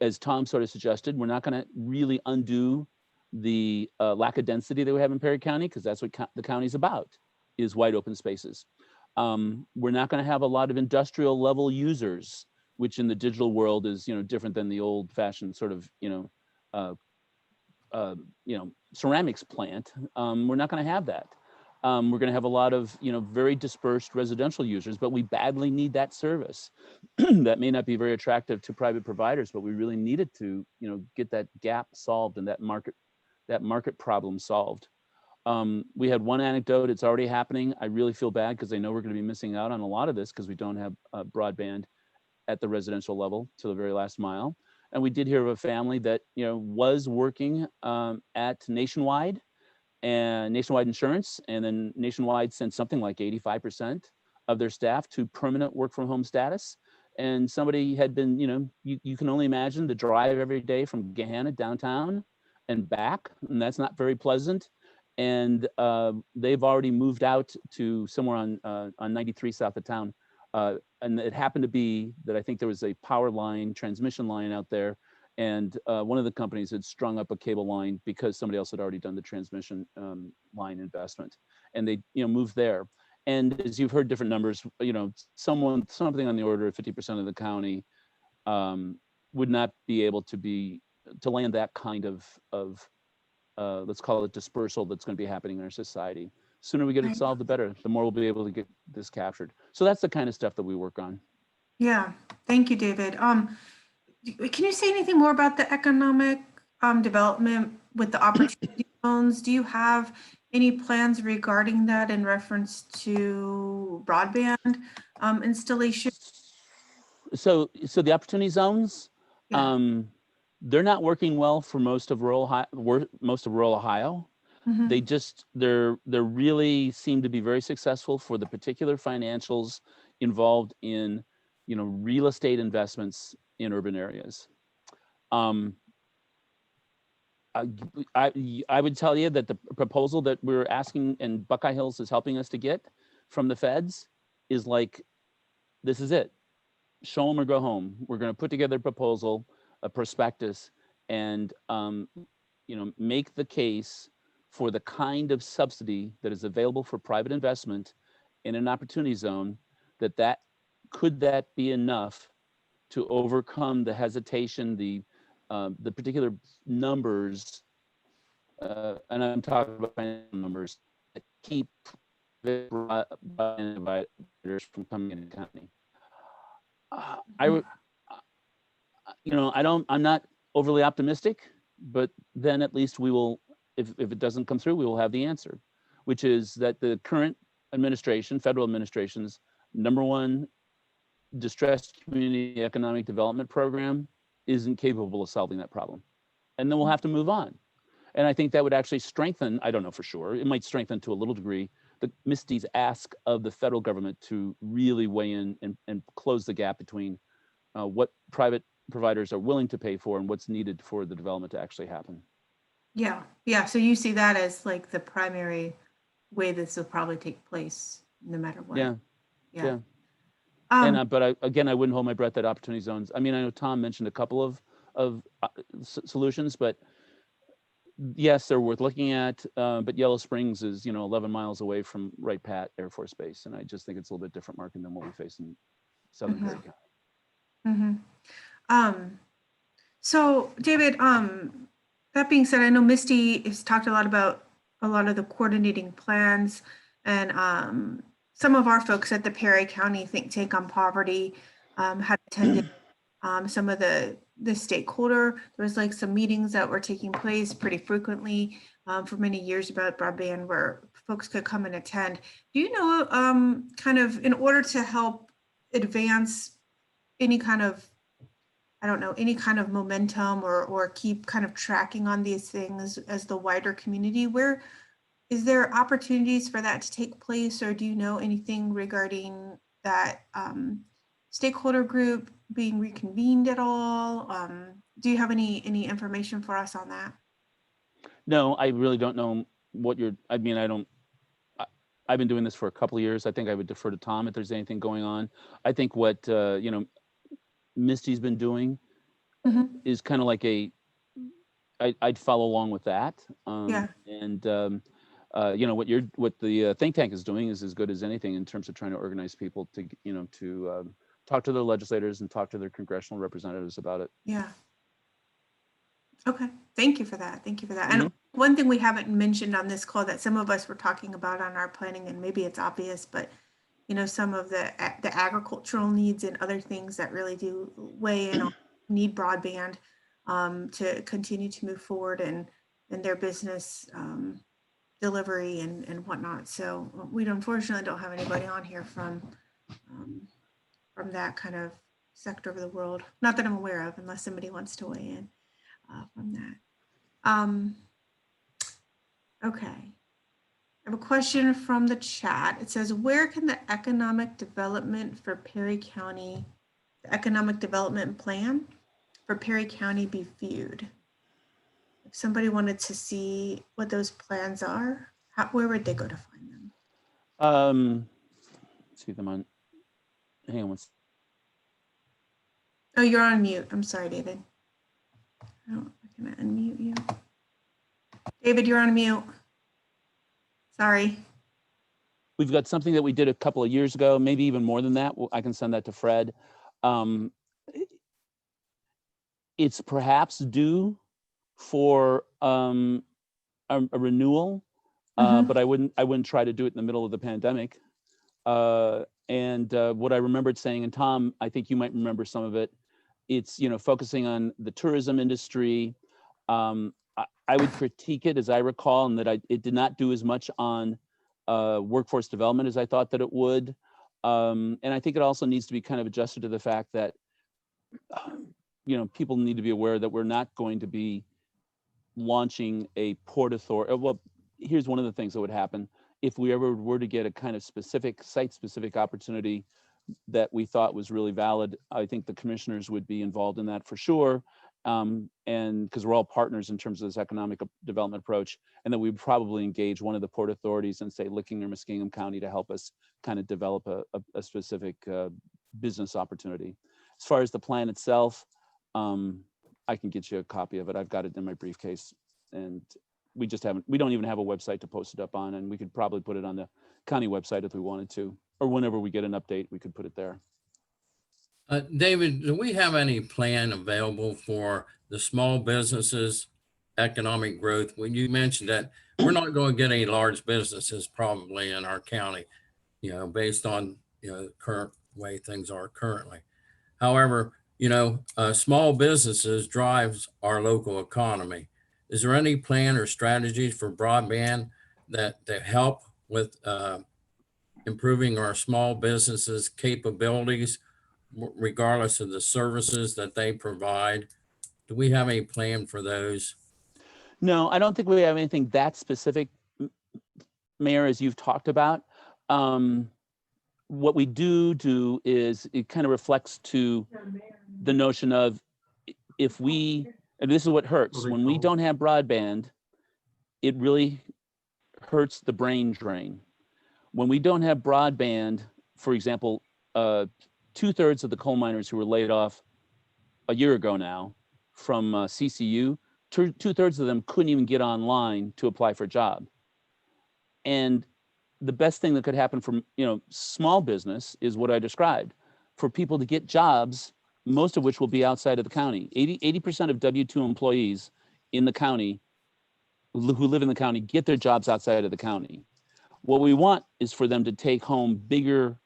as Tom sort of suggested, we're not going to really undo the lack of density that we have in Perry County, because that's what the county's about, is wide open spaces. We're not going to have a lot of industrial level users, which in the digital world is, different than the old fashioned sort of, ceramics plant. We're not going to have that. We're going to have a lot of, very dispersed residential users, but we badly need that service. That may not be very attractive to private providers, but we really need it to, get that gap solved and that market problem solved. We had one anecdote, it's already happening. I really feel bad because I know we're going to be missing out on a lot of this because we don't have broadband at the residential level to the very last mile. And we did hear of a family that, was working at Nationwide Insurance, and then Nationwide sent something like 85% of their staff to permanent work from home status. And somebody had been, you can only imagine the drive every day from Gahanna downtown and back, and that's not very pleasant. And they've already moved out to somewhere on 93 south of town. And it happened to be that I think there was a power line, transmission line out there, and one of the companies had strung up a cable line because somebody else had already done the transmission line investment, and they moved there. And as you've heard different numbers, something on the order of 50% of the county would not be able to land that kind of let's call it dispersal that's going to be happening in our society. Sooner we get it solved, the better. The more we'll be able to get this captured. So that's the kind of stuff that we work on. Yeah, thank you, David. Can you say anything more about the economic development with the opportunity zones? Do you have any plans regarding that in reference to broadband installation? So the opportunity zones, they're not working well for most of rural Ohio. Mm-hmm. They really seem to be very successful for the particular financials involved in, real estate investments in urban areas. I would tell you that the proposal that we're asking and Buckeye Hills is helping us to get from the feds is like, this is it. Show them or go home. We're going to put together a proposal, a prospectus, and make the case for the kind of subsidy that is available for private investment in an opportunity zone, that could be enough to overcome the hesitation, the particular numbers, and I'm talking about financial numbers, that keep the providers from coming into the county. I'm not overly optimistic, but then at least we will if it doesn't come through, we will have the answer, which is that the current administration, federal administration's #1 distressed community economic development program isn't capable of solving that problem. And then we'll have to move on. And I think that would actually strengthen, I don't know for sure, it might strengthen to a little degree, the Misty's ask of the federal government to really weigh in and close the gap between what private providers are willing to pay for and what's needed for the development to actually happen. Yeah, yeah. So you see that as like the primary way this will probably take place, no matter what. Yeah, Yeah. yeah. Um, But I wouldn't hold my breath that opportunity zones. I mean, I know Tom mentioned a couple of solutions, but yes, they're worth looking at. But Yellow Springs is 11 miles away from Wright Pat Air Force Base, and I just think it's a little bit different market than what we face in Southern Mhm. Perry County. So David, that being said, I know Misty has talked a lot about a lot of the coordinating plans, and some of our folks at the Perry County Think Tank on Poverty had attended some of the stakeholder. There was like some meetings that were taking place pretty frequently for many years about broadband, where folks could come and attend. Do you know, kind of in order to help advance any kind of, I don't know, any kind of momentum or keep kind of tracking on these things as the wider community, where is there opportunities for that to take place? Or do you know anything regarding that stakeholder group being reconvened at all? Do you have any information for us on that? No, I really don't know what I've been doing this for a couple of years. I think I would defer to Tom if there's anything going on. I think what, Misty's been doing is kind of like I'd follow along with that. Yeah. And what the think tank is doing is as good as anything in terms of trying to organize people to talk to their legislators and talk to their congressional representatives about it. Yeah. Okay. Thank you for that. Thank you for that. Mhm. And one thing we haven't mentioned on this call that some of us were talking about on our planning, and maybe it's obvious, but some of the agricultural needs and other things that really do weigh in on need broadband to continue to move forward and their business delivery and whatnot. So we unfortunately don't have anybody on here from that kind of sector of the world. Not that I'm aware of, unless somebody wants to weigh in from that. Okay. I have a question from the chat. It says, where can the economic development for Perry County, the economic development plan for Perry County be viewed? If somebody wanted to see what those plans are, where would they go to find them? See them on, hang on one second. Oh, you're on mute. I'm sorry, David. Oh, I can unmute you. David, you're on mute. Sorry. We've got something that we did a couple of years ago, maybe even more than that. I can send that to Fred. It's perhaps due for a renewal, but I wouldn't try to do it in the middle of the pandemic. And what I remembered saying, and Tom, I think you might remember some of it, it's focusing on the tourism industry. I would critique it, as I recall, and that it did not do as much on workforce development as I thought that it would. And I think it also needs to be kind of adjusted to the fact that people need to be aware that we're not going to be launching a port authority. Well, here's one of the things that would happen if we ever were to get a kind of specific site-specific opportunity that we thought was really valid. I think the commissioners would be involved in that for sure. And because we're all partners in terms of this economic development approach, and that we'd probably engage one of the port authorities in, say, Licking or Muskingum County to help us kind of develop a specific business opportunity. As far as the plan itself, I can get you a copy of it. I've got it in my briefcase, and we don't even have a website to post it up on, and we could probably put it on the county website if we wanted to, or whenever we get an update, we could put it there. David, do we have any plan available for the small businesses economic growth? When you mentioned that we're not going to get any large businesses probably in our county, based on the current way things are currently. However, small businesses drives our local economy. Is there any plan or strategies for broadband that help with improving our small businesses' capabilities, regardless of the services that they provide? Do we have any plan for those? No, I don't think we have anything that specific, Mayor, as you've talked about. What we do is it kind of reflects to the notion of if we, and this is what hurts, when we don't have broadband, it really hurts the brain drain. When we don't have broadband, for example, 2/3 of the coal miners who were laid off a year ago now from CCU, 2/3 of them couldn't even get online to apply for a job. And the best thing that could happen from small business is what I described, for people to get jobs, most of which will be outside of the county. 80% of W-2 employees in the county who live in the county get their jobs outside of the county. What we want is for them to take home bigger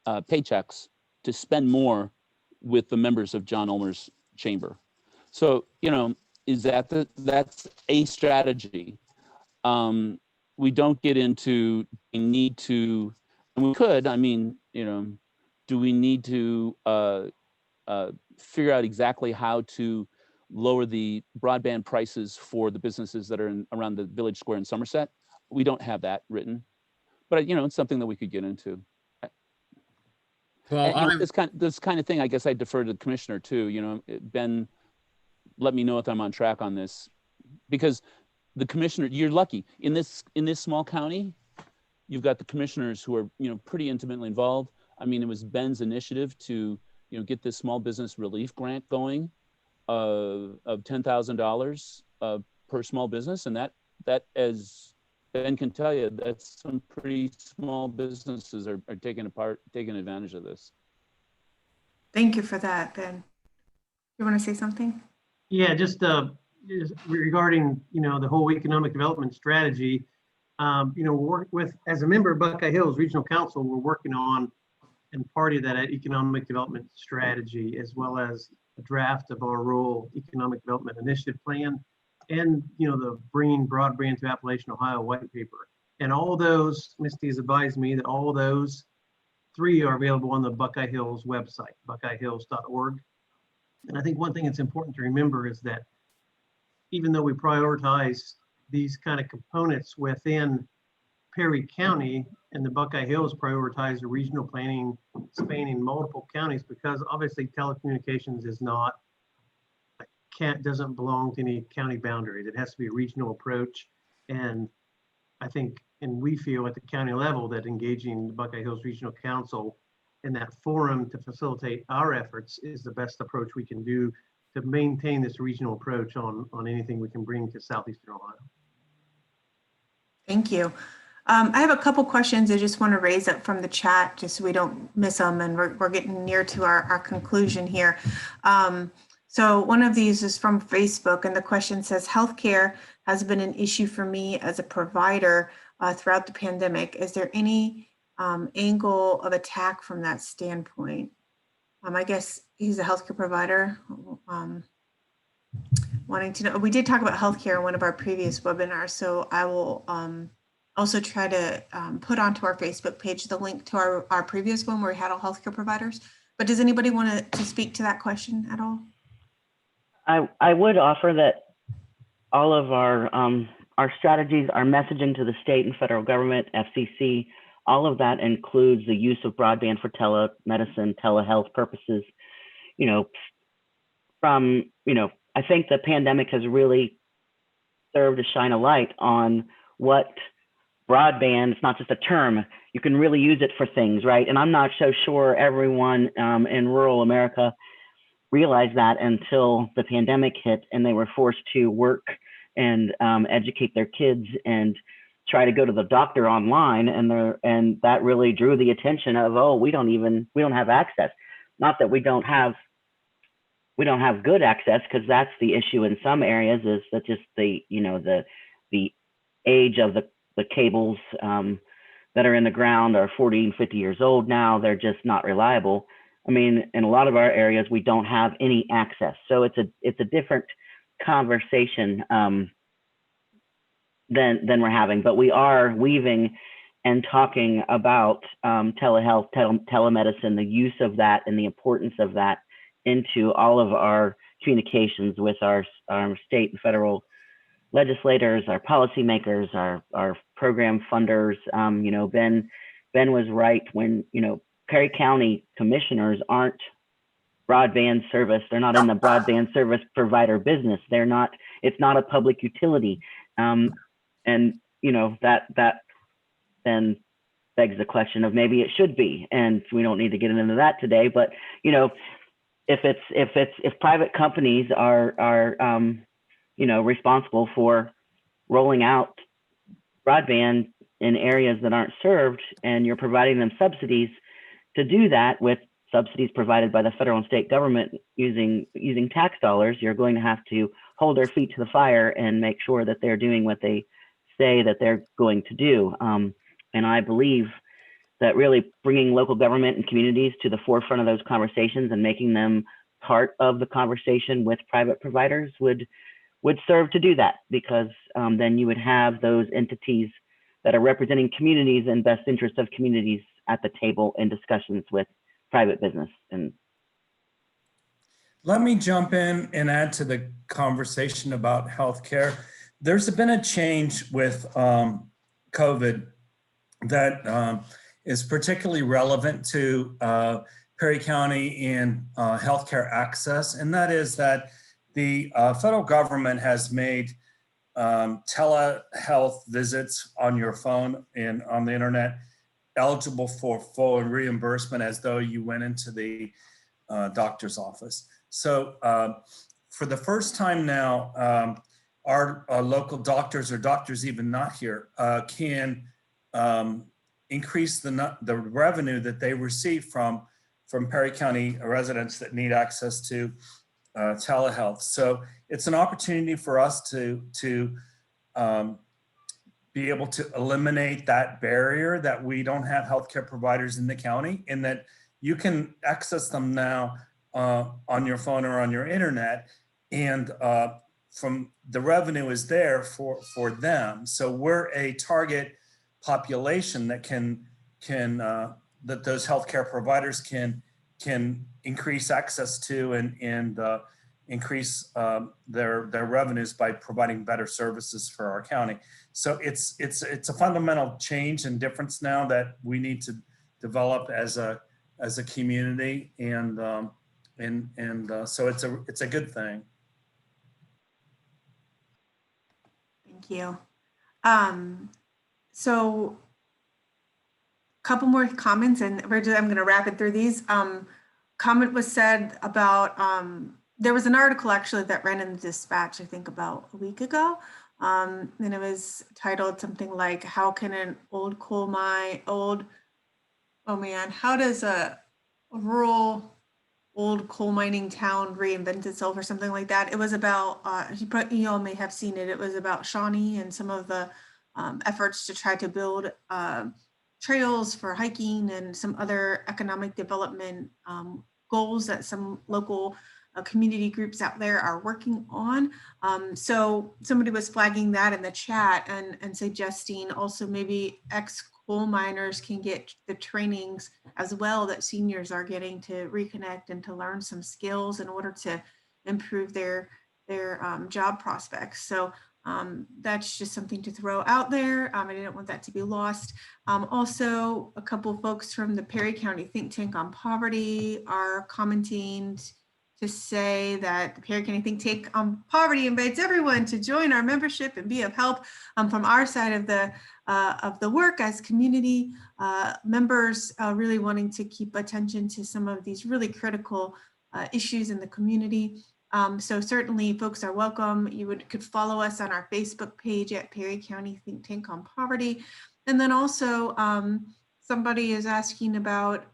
paychecks to spend more with the members of John Ulmer's chamber. So, is that's a strategy. We don't get into a need to, and we could, do we need to figure out exactly how to lower the broadband prices for the businesses that are around the Village Square in Somerset? We don't have that written, but it's something that we could get into. Well, this kind of thing, I guess I defer to the commissioner too. Ben, let me know if I'm on track on this, because the commissioner, you're lucky in this small county. You've got the commissioners who are pretty intimately involved. It was Ben's initiative to get this small business relief grant going of $10,000 per small business, and that as Ben can tell you, that's some pretty small businesses are taking advantage of this. Thank you for that, Ben. You want to say something? Yeah, just regarding the whole economic development strategy. Work with, as a member of Buckeye Hills Regional Council, we're working on and part of that economic development strategy, as well as a draft of our rural economic development initiative plan, and the bringing broadband to Appalachian Ohio white paper. And all those, Misty has advised me that all those 3 are available on the Buckeye Hills website, buckeyehills.org. And I think one thing that's important to remember is that even though we prioritize these kind of components within Perry County, and the Buckeye Hills prioritize the regional planning spanning multiple counties, because obviously telecommunications is not, doesn't belong to any county boundaries. It has to be a regional approach. And I think, and we feel at the county level, that engaging the Buckeye Hills Regional Council in that forum to facilitate our efforts is the best approach we can do to maintain this regional approach on anything we can bring to Southeastern Ohio. Thank you. I have a couple questions I just want to raise up from the chat, just so we don't miss them, and we're getting near to our conclusion here. So one of these is from Facebook, and the question says, healthcare has been an issue for me as a provider throughout the pandemic. Is there any angle of attack from that standpoint? I guess he's a healthcare provider. Wanting to know, we did talk about healthcare in one of our previous webinars, so I will also try to put onto our Facebook page the link to our previous one where we had all healthcare providers. But does anybody want to speak to that question at all? I would offer that all of our strategies, our messaging to the state and federal government, FCC, all of that includes the use of broadband for telemedicine, telehealth purposes. I think the pandemic has really served to shine a light on what broadband, it's not just a term, you can really use it for things, right? And I'm not so sure everyone in rural America realized that until the pandemic hit and they were forced to work and educate their kids and try to go to the doctor online, and that really drew the attention of, oh, we don't have access. Not that we don't have good access, because that's the issue in some areas, is that just the age of the cables that are in the ground are 40 and 50 years old now. They're just not reliable. In a lot of our areas, we don't have any access. So it's a different conversation than we're having, but we are weaving and talking about telehealth, telemedicine, the use of that and the importance of that into all of our communications with our state and federal legislators, our policymakers, our program funders. You know, Ben was right when, you know, Perry County commissioners aren't broadband service. They're not in the broadband service provider business. They're not, it's not a public utility. And, you know, that then begs the question of maybe it should be, and we don't need to get into that today, but, you know, if private companies are you know, responsible for rolling out broadband in areas that aren't served, and you're providing them subsidies to do that, with subsidies provided by the federal and state government using tax dollars, you're going to have to hold their feet to the fire and make sure that they're doing what they say that they're going to do. And I believe that really bringing local government and communities to the forefront of those conversations and making them part of the conversation with private providers would serve to do that, because then you would have those entities that are representing communities and best interest of communities at the table in discussions with private business. And let me jump in and add to the conversation about healthcare. There's been a change with COVID that is particularly relevant to Perry County and healthcare access, and that is that the federal government has made telehealth visits on your phone and on the internet eligible for full reimbursement, as though you went into the doctor's office. So for the first time now, our local doctors, or doctors even not here, can increase the revenue that they receive from Perry County residents that need access to telehealth. So it's an opportunity for us to be able to eliminate that barrier that we don't have healthcare providers in the county, and that you can access them now on your phone or on your internet, and from the revenue is there for them. So we're a target population that that those healthcare providers can increase access to and increase their revenues by providing better services for our county. So it's a fundamental change and difference now that we need to develop as a community, and so it's a good thing. Thank you. So a couple more comments, and I'm going to wrap it through these. Comment was said about, there was an article actually that ran in the Dispatch, I think about a week ago. And it was titled something like, how can an old coal mine, how does a rural old coal mining town reinvent itself, or something like that. It was about, you all may have seen it. It was about Shawnee and some of the efforts to try to build trails for hiking and some other economic development goals that some local community groups out there are working on. So somebody was flagging that in the chat and suggesting also maybe ex-coal miners can get the trainings as well that seniors are getting to reconnect and to learn some skills in order to improve their job prospects. So that's just something to throw out there. I didn't want that to be lost. Also, a couple of folks from the Perry County Think Tank on Poverty are commenting to say that the Perry County Think Tank on Poverty invites everyone to join our membership and be of help from our side of the work as community members, really wanting to keep attention to some of these really critical issues in the community. So certainly folks are welcome. You could follow us on our Facebook page at Perry County Think Tank on Poverty. And then also somebody is asking about,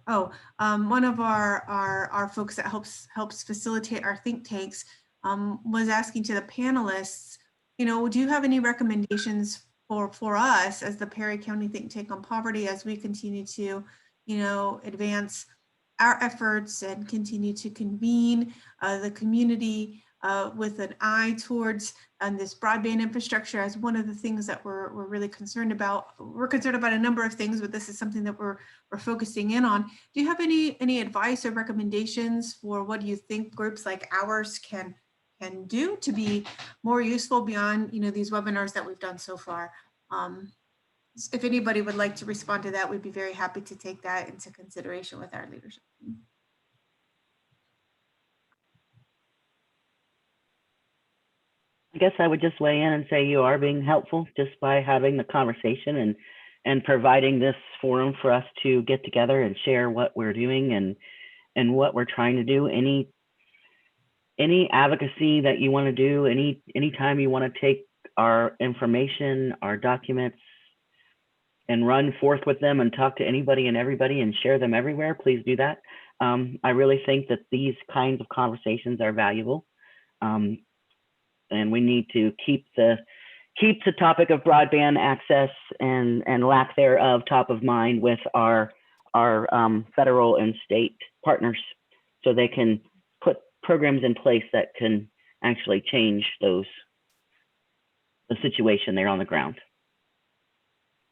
one of our folks that helps facilitate our think tanks was asking to the panelists, do you have any recommendations for us as the Perry County Think Tank on Poverty as we continue to, advance our efforts and continue to convene the community with an eye towards this broadband infrastructure as one of the things that we're really concerned about. We're concerned about a number of things, but this is something that we're focusing in on. Do you have any advice or recommendations for what do you think groups like ours can do to be more useful beyond these webinars that we've done so far? If anybody would like to respond to that, we'd be very happy to take that into consideration with our leadership team. I guess I would just weigh in and say you are being helpful just by having the conversation and providing this forum for us to get together and share what we're doing and what we're trying to do. Any advocacy that you want to do, anytime you want to take our information, our documents, and run forth with them and talk to anybody and everybody and share them everywhere, please do that. I really think that these kinds of conversations are valuable. And we need to keep the topic of broadband access and lack thereof top of mind with our federal and state partners, so they can put programs in place that can actually change the situation there on the ground.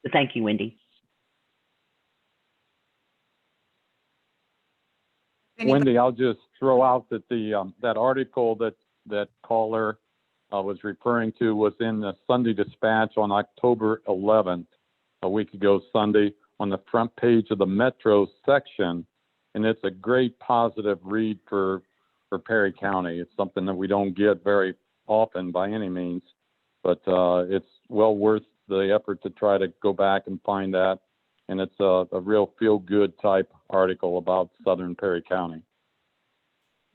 So thank you, Wendy. Wendy, I'll just throw out that that article that caller was referring to was in the Sunday Dispatch on October 11th, a week ago Sunday, on the front page of the Metro section, and it's a great positive read for Perry County. It's something that we don't get very often by any means, but it's well worth the effort to try to go back and find that. And it's a real feel-good type article about Southern Perry County.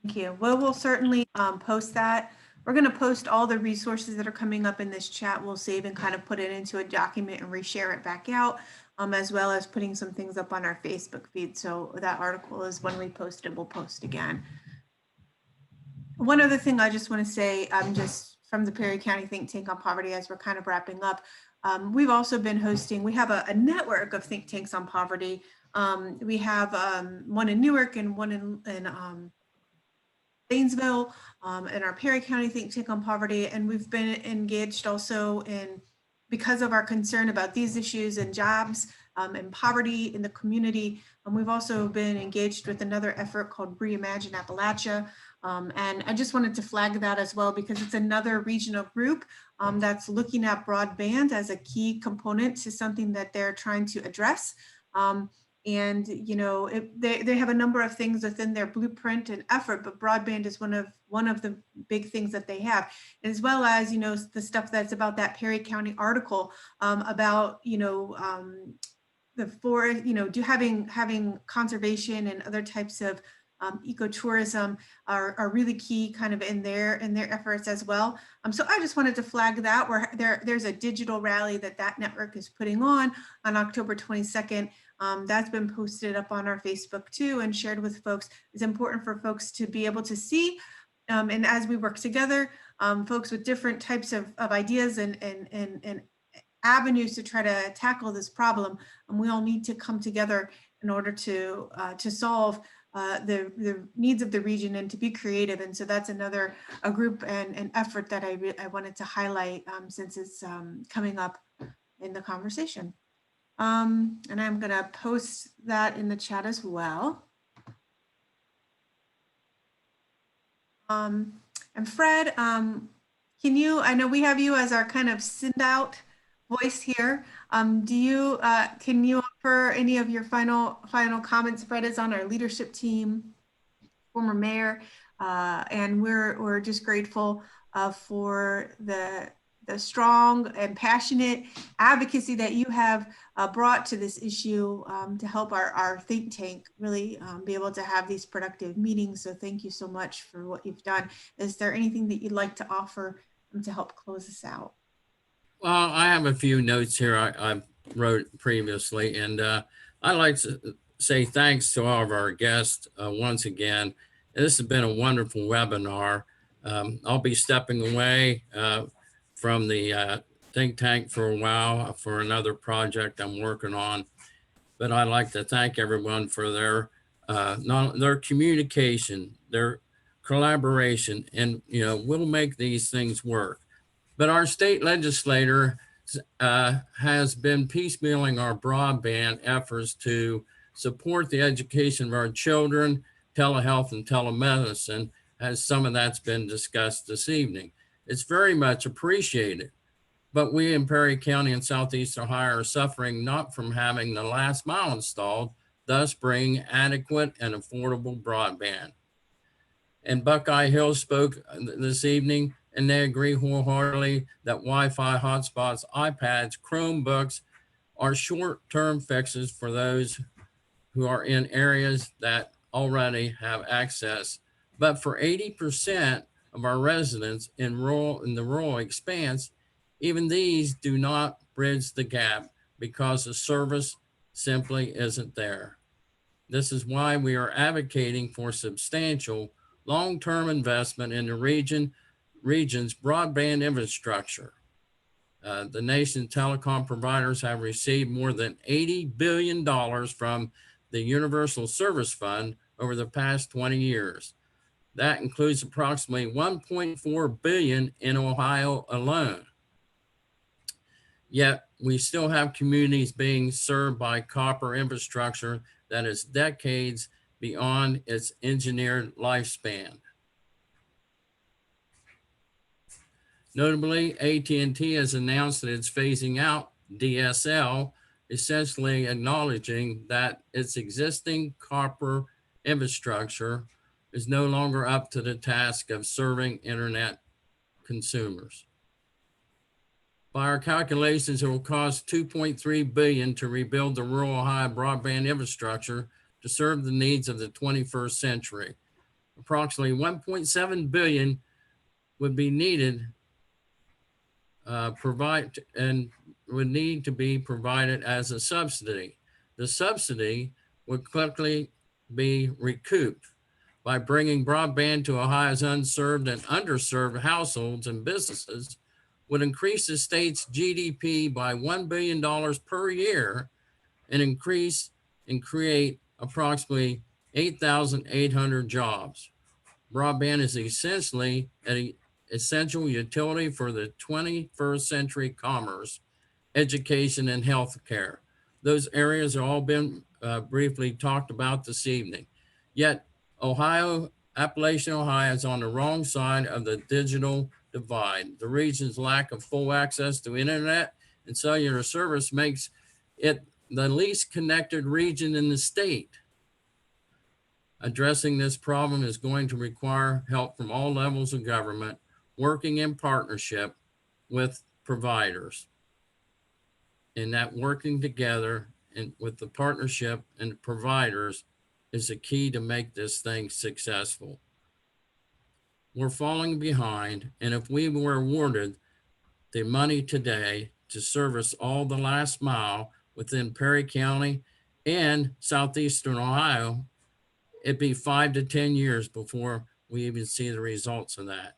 Thank you. Well, we'll certainly post that. We're going to post all the resources that are coming up in this chat. We'll save and kind of put it into a document and reshare it back out, as well as putting some things up on our Facebook feed. So that article is, when we post it, we'll post again. One other thing I just want to say, just from the Perry County Think Tank on Poverty, as we're kind of wrapping up, we've also been hosting, we have a network of think tanks on poverty. We have one in Newark and one in Zanesville, and our Perry County Think Tank on Poverty. And we've been engaged also in, because of our concern about these issues and jobs and poverty in the community. We've also been engaged with another effort called Reimagine Appalachia. And I just wanted to flag that as well, because it's another regional group that's looking at broadband as a key component to something that they're trying to address. And they have a number of things within their blueprint and effort, but broadband is one of the big things that they have, as well as the stuff that's about that Perry County article about the forest, having conservation and other types of ecotourism are really key kind of in their efforts as well. So I just wanted to flag that, where there's a digital rally that network is putting on October 22nd. That's been posted up on our Facebook too and shared with folks. It's important for folks to be able to see, and as we work together, folks with different types of ideas and avenues to try to tackle this problem, and we all need to come together in order to solve the needs of the region and to be creative. And so that's another group and effort that I wanted to highlight since it's coming up in the conversation. And I'm going to post that in the chat as well. And Fred, can you, I know we have you as our kind of send out voice here. Can you offer any of your final comments? Fred is on our leadership team, former mayor, and we're just grateful for the strong and passionate advocacy that you have brought to this issue to help our think tank really be able to have these productive meetings. So thank you so much for what you've done. Is there anything that you'd like to offer to help close us out? Well, I have a few notes here I wrote previously, and I'd like to say thanks to all of our guests once again. This has been a wonderful webinar. I'll be stepping away from the think tank for a while for another project I'm working on, but I'd like to thank everyone for their communication, their collaboration, and we'll make these things work. But our state legislator has been piecemealing our broadband efforts to support the education of our children, telehealth and telemedicine, as some of that's been discussed this evening. It's very much appreciated. But we in Perry County and Southeast Ohio are suffering not from having the last mile installed, thus bringing adequate and affordable broadband. And Buckeye Hill spoke this evening, and they agree wholeheartedly that Wi-Fi hotspots, iPads, Chromebooks are short-term fixes for those who are in areas that already have access. But for 80% of our residents in the rural expanse, even these do not bridge the gap because the service simply isn't there. This is why we are advocating for substantial long-term investment in the region's broadband infrastructure. The nation's telecom providers have received more than $80 billion from the Universal Service Fund over the past 20 years. That includes approximately $1.4 billion in Ohio alone. Yet we still have communities being served by copper infrastructure that is decades beyond its engineered lifespan. Notably, AT&T has announced that it's phasing out DSL, essentially acknowledging that its existing copper infrastructure is no longer up to the task of serving internet consumers. By our calculations, it will cost $2.3 billion to rebuild the rural Ohio broadband infrastructure to serve the needs of the 21st century. Approximately $1.7 billion would be needed would need to be provided as a subsidy. The subsidy would quickly be recouped by bringing broadband to Ohio's unserved and underserved households and businesses, would increase the state's GDP by $1 billion per year and create approximately 8,800 jobs. Broadband is essentially an essential utility for the 21st century commerce, education, and healthcare. Those areas have all been briefly talked about this evening. Yet Appalachian Ohio is on the wrong side of the digital divide. The region's lack of full access to internet and cellular service makes it the least connected region in the state. Addressing this problem is going to require help from all levels of government, working in partnership with providers. And that working together and with the partnership and the providers is the key to make this thing successful. We're falling behind, and if we were awarded the money today to service all the last mile within Perry County and Southeastern Ohio, it'd be 5 to 10 years before we even see the results of that.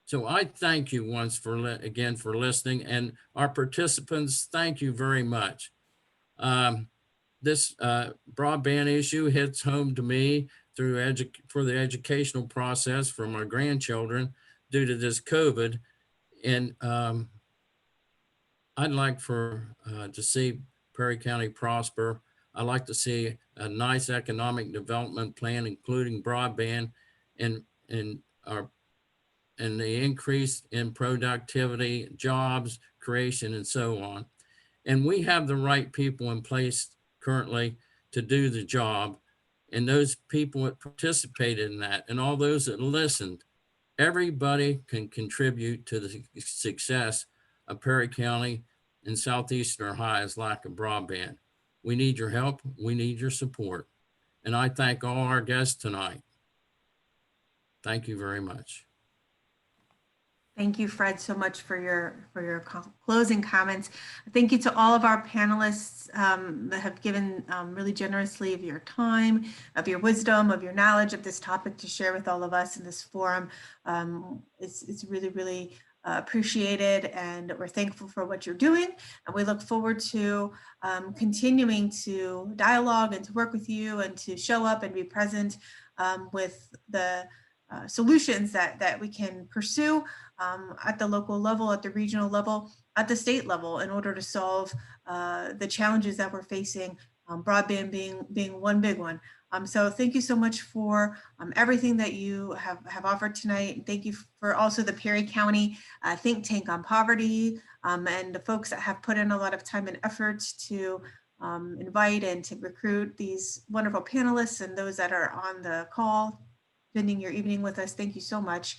So I thank you once again for listening, and our participants, thank you very much. This broadband issue hits home to me for the educational process for my grandchildren due to this COVID. And I'd like to see Perry County prosper. I'd like to see a nice economic development plan, including broadband and the increase in productivity, jobs creation, and so on. And we have the right people in place currently to do the job. And those people that participated in that and all those that listened, everybody can contribute to the success of Perry County and Southeastern Ohio's lack of broadband. We need your help. We need your support. And I thank all our guests tonight. Thank you very much. Thank you, Fred, so much for your closing comments. Thank you to all of our panelists that have given really generously of your time, of your wisdom, of your knowledge of this topic to share with all of us in this forum. It's really, really appreciated, and we're thankful for what you're doing. And we look forward to continuing to dialogue and to work with you and to show up and be present with the solutions that we can pursue at the local level, at the regional level, at the state level, in order to solve the challenges that we're facing, broadband being one big one. So thank you so much for everything that you have offered tonight. Thank you for also the Perry County think tank on poverty and the folks that have put in a lot of time and effort to invite and to recruit these wonderful panelists and those that are on the call, spending your evening with us. Thank you so much.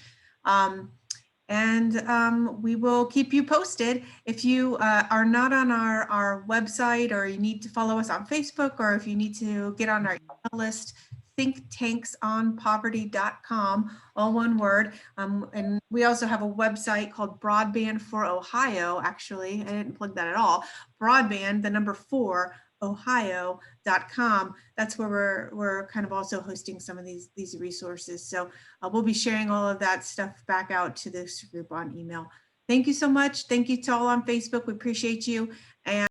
We will keep you posted. If you are not on our website, or you need to follow us on Facebook, or if you need to get on our email list, thinktanksonpoverty.com, all one word. And we also have a website called Broadband for Ohio. Actually, I didn't plug that at all. Broadband, the number 4, ohio.com. That's where we're kind of also hosting some of these resources. So we'll be sharing all of that stuff back out to this group on email. Thank you so much. Thank you to all on Facebook. We appreciate you. And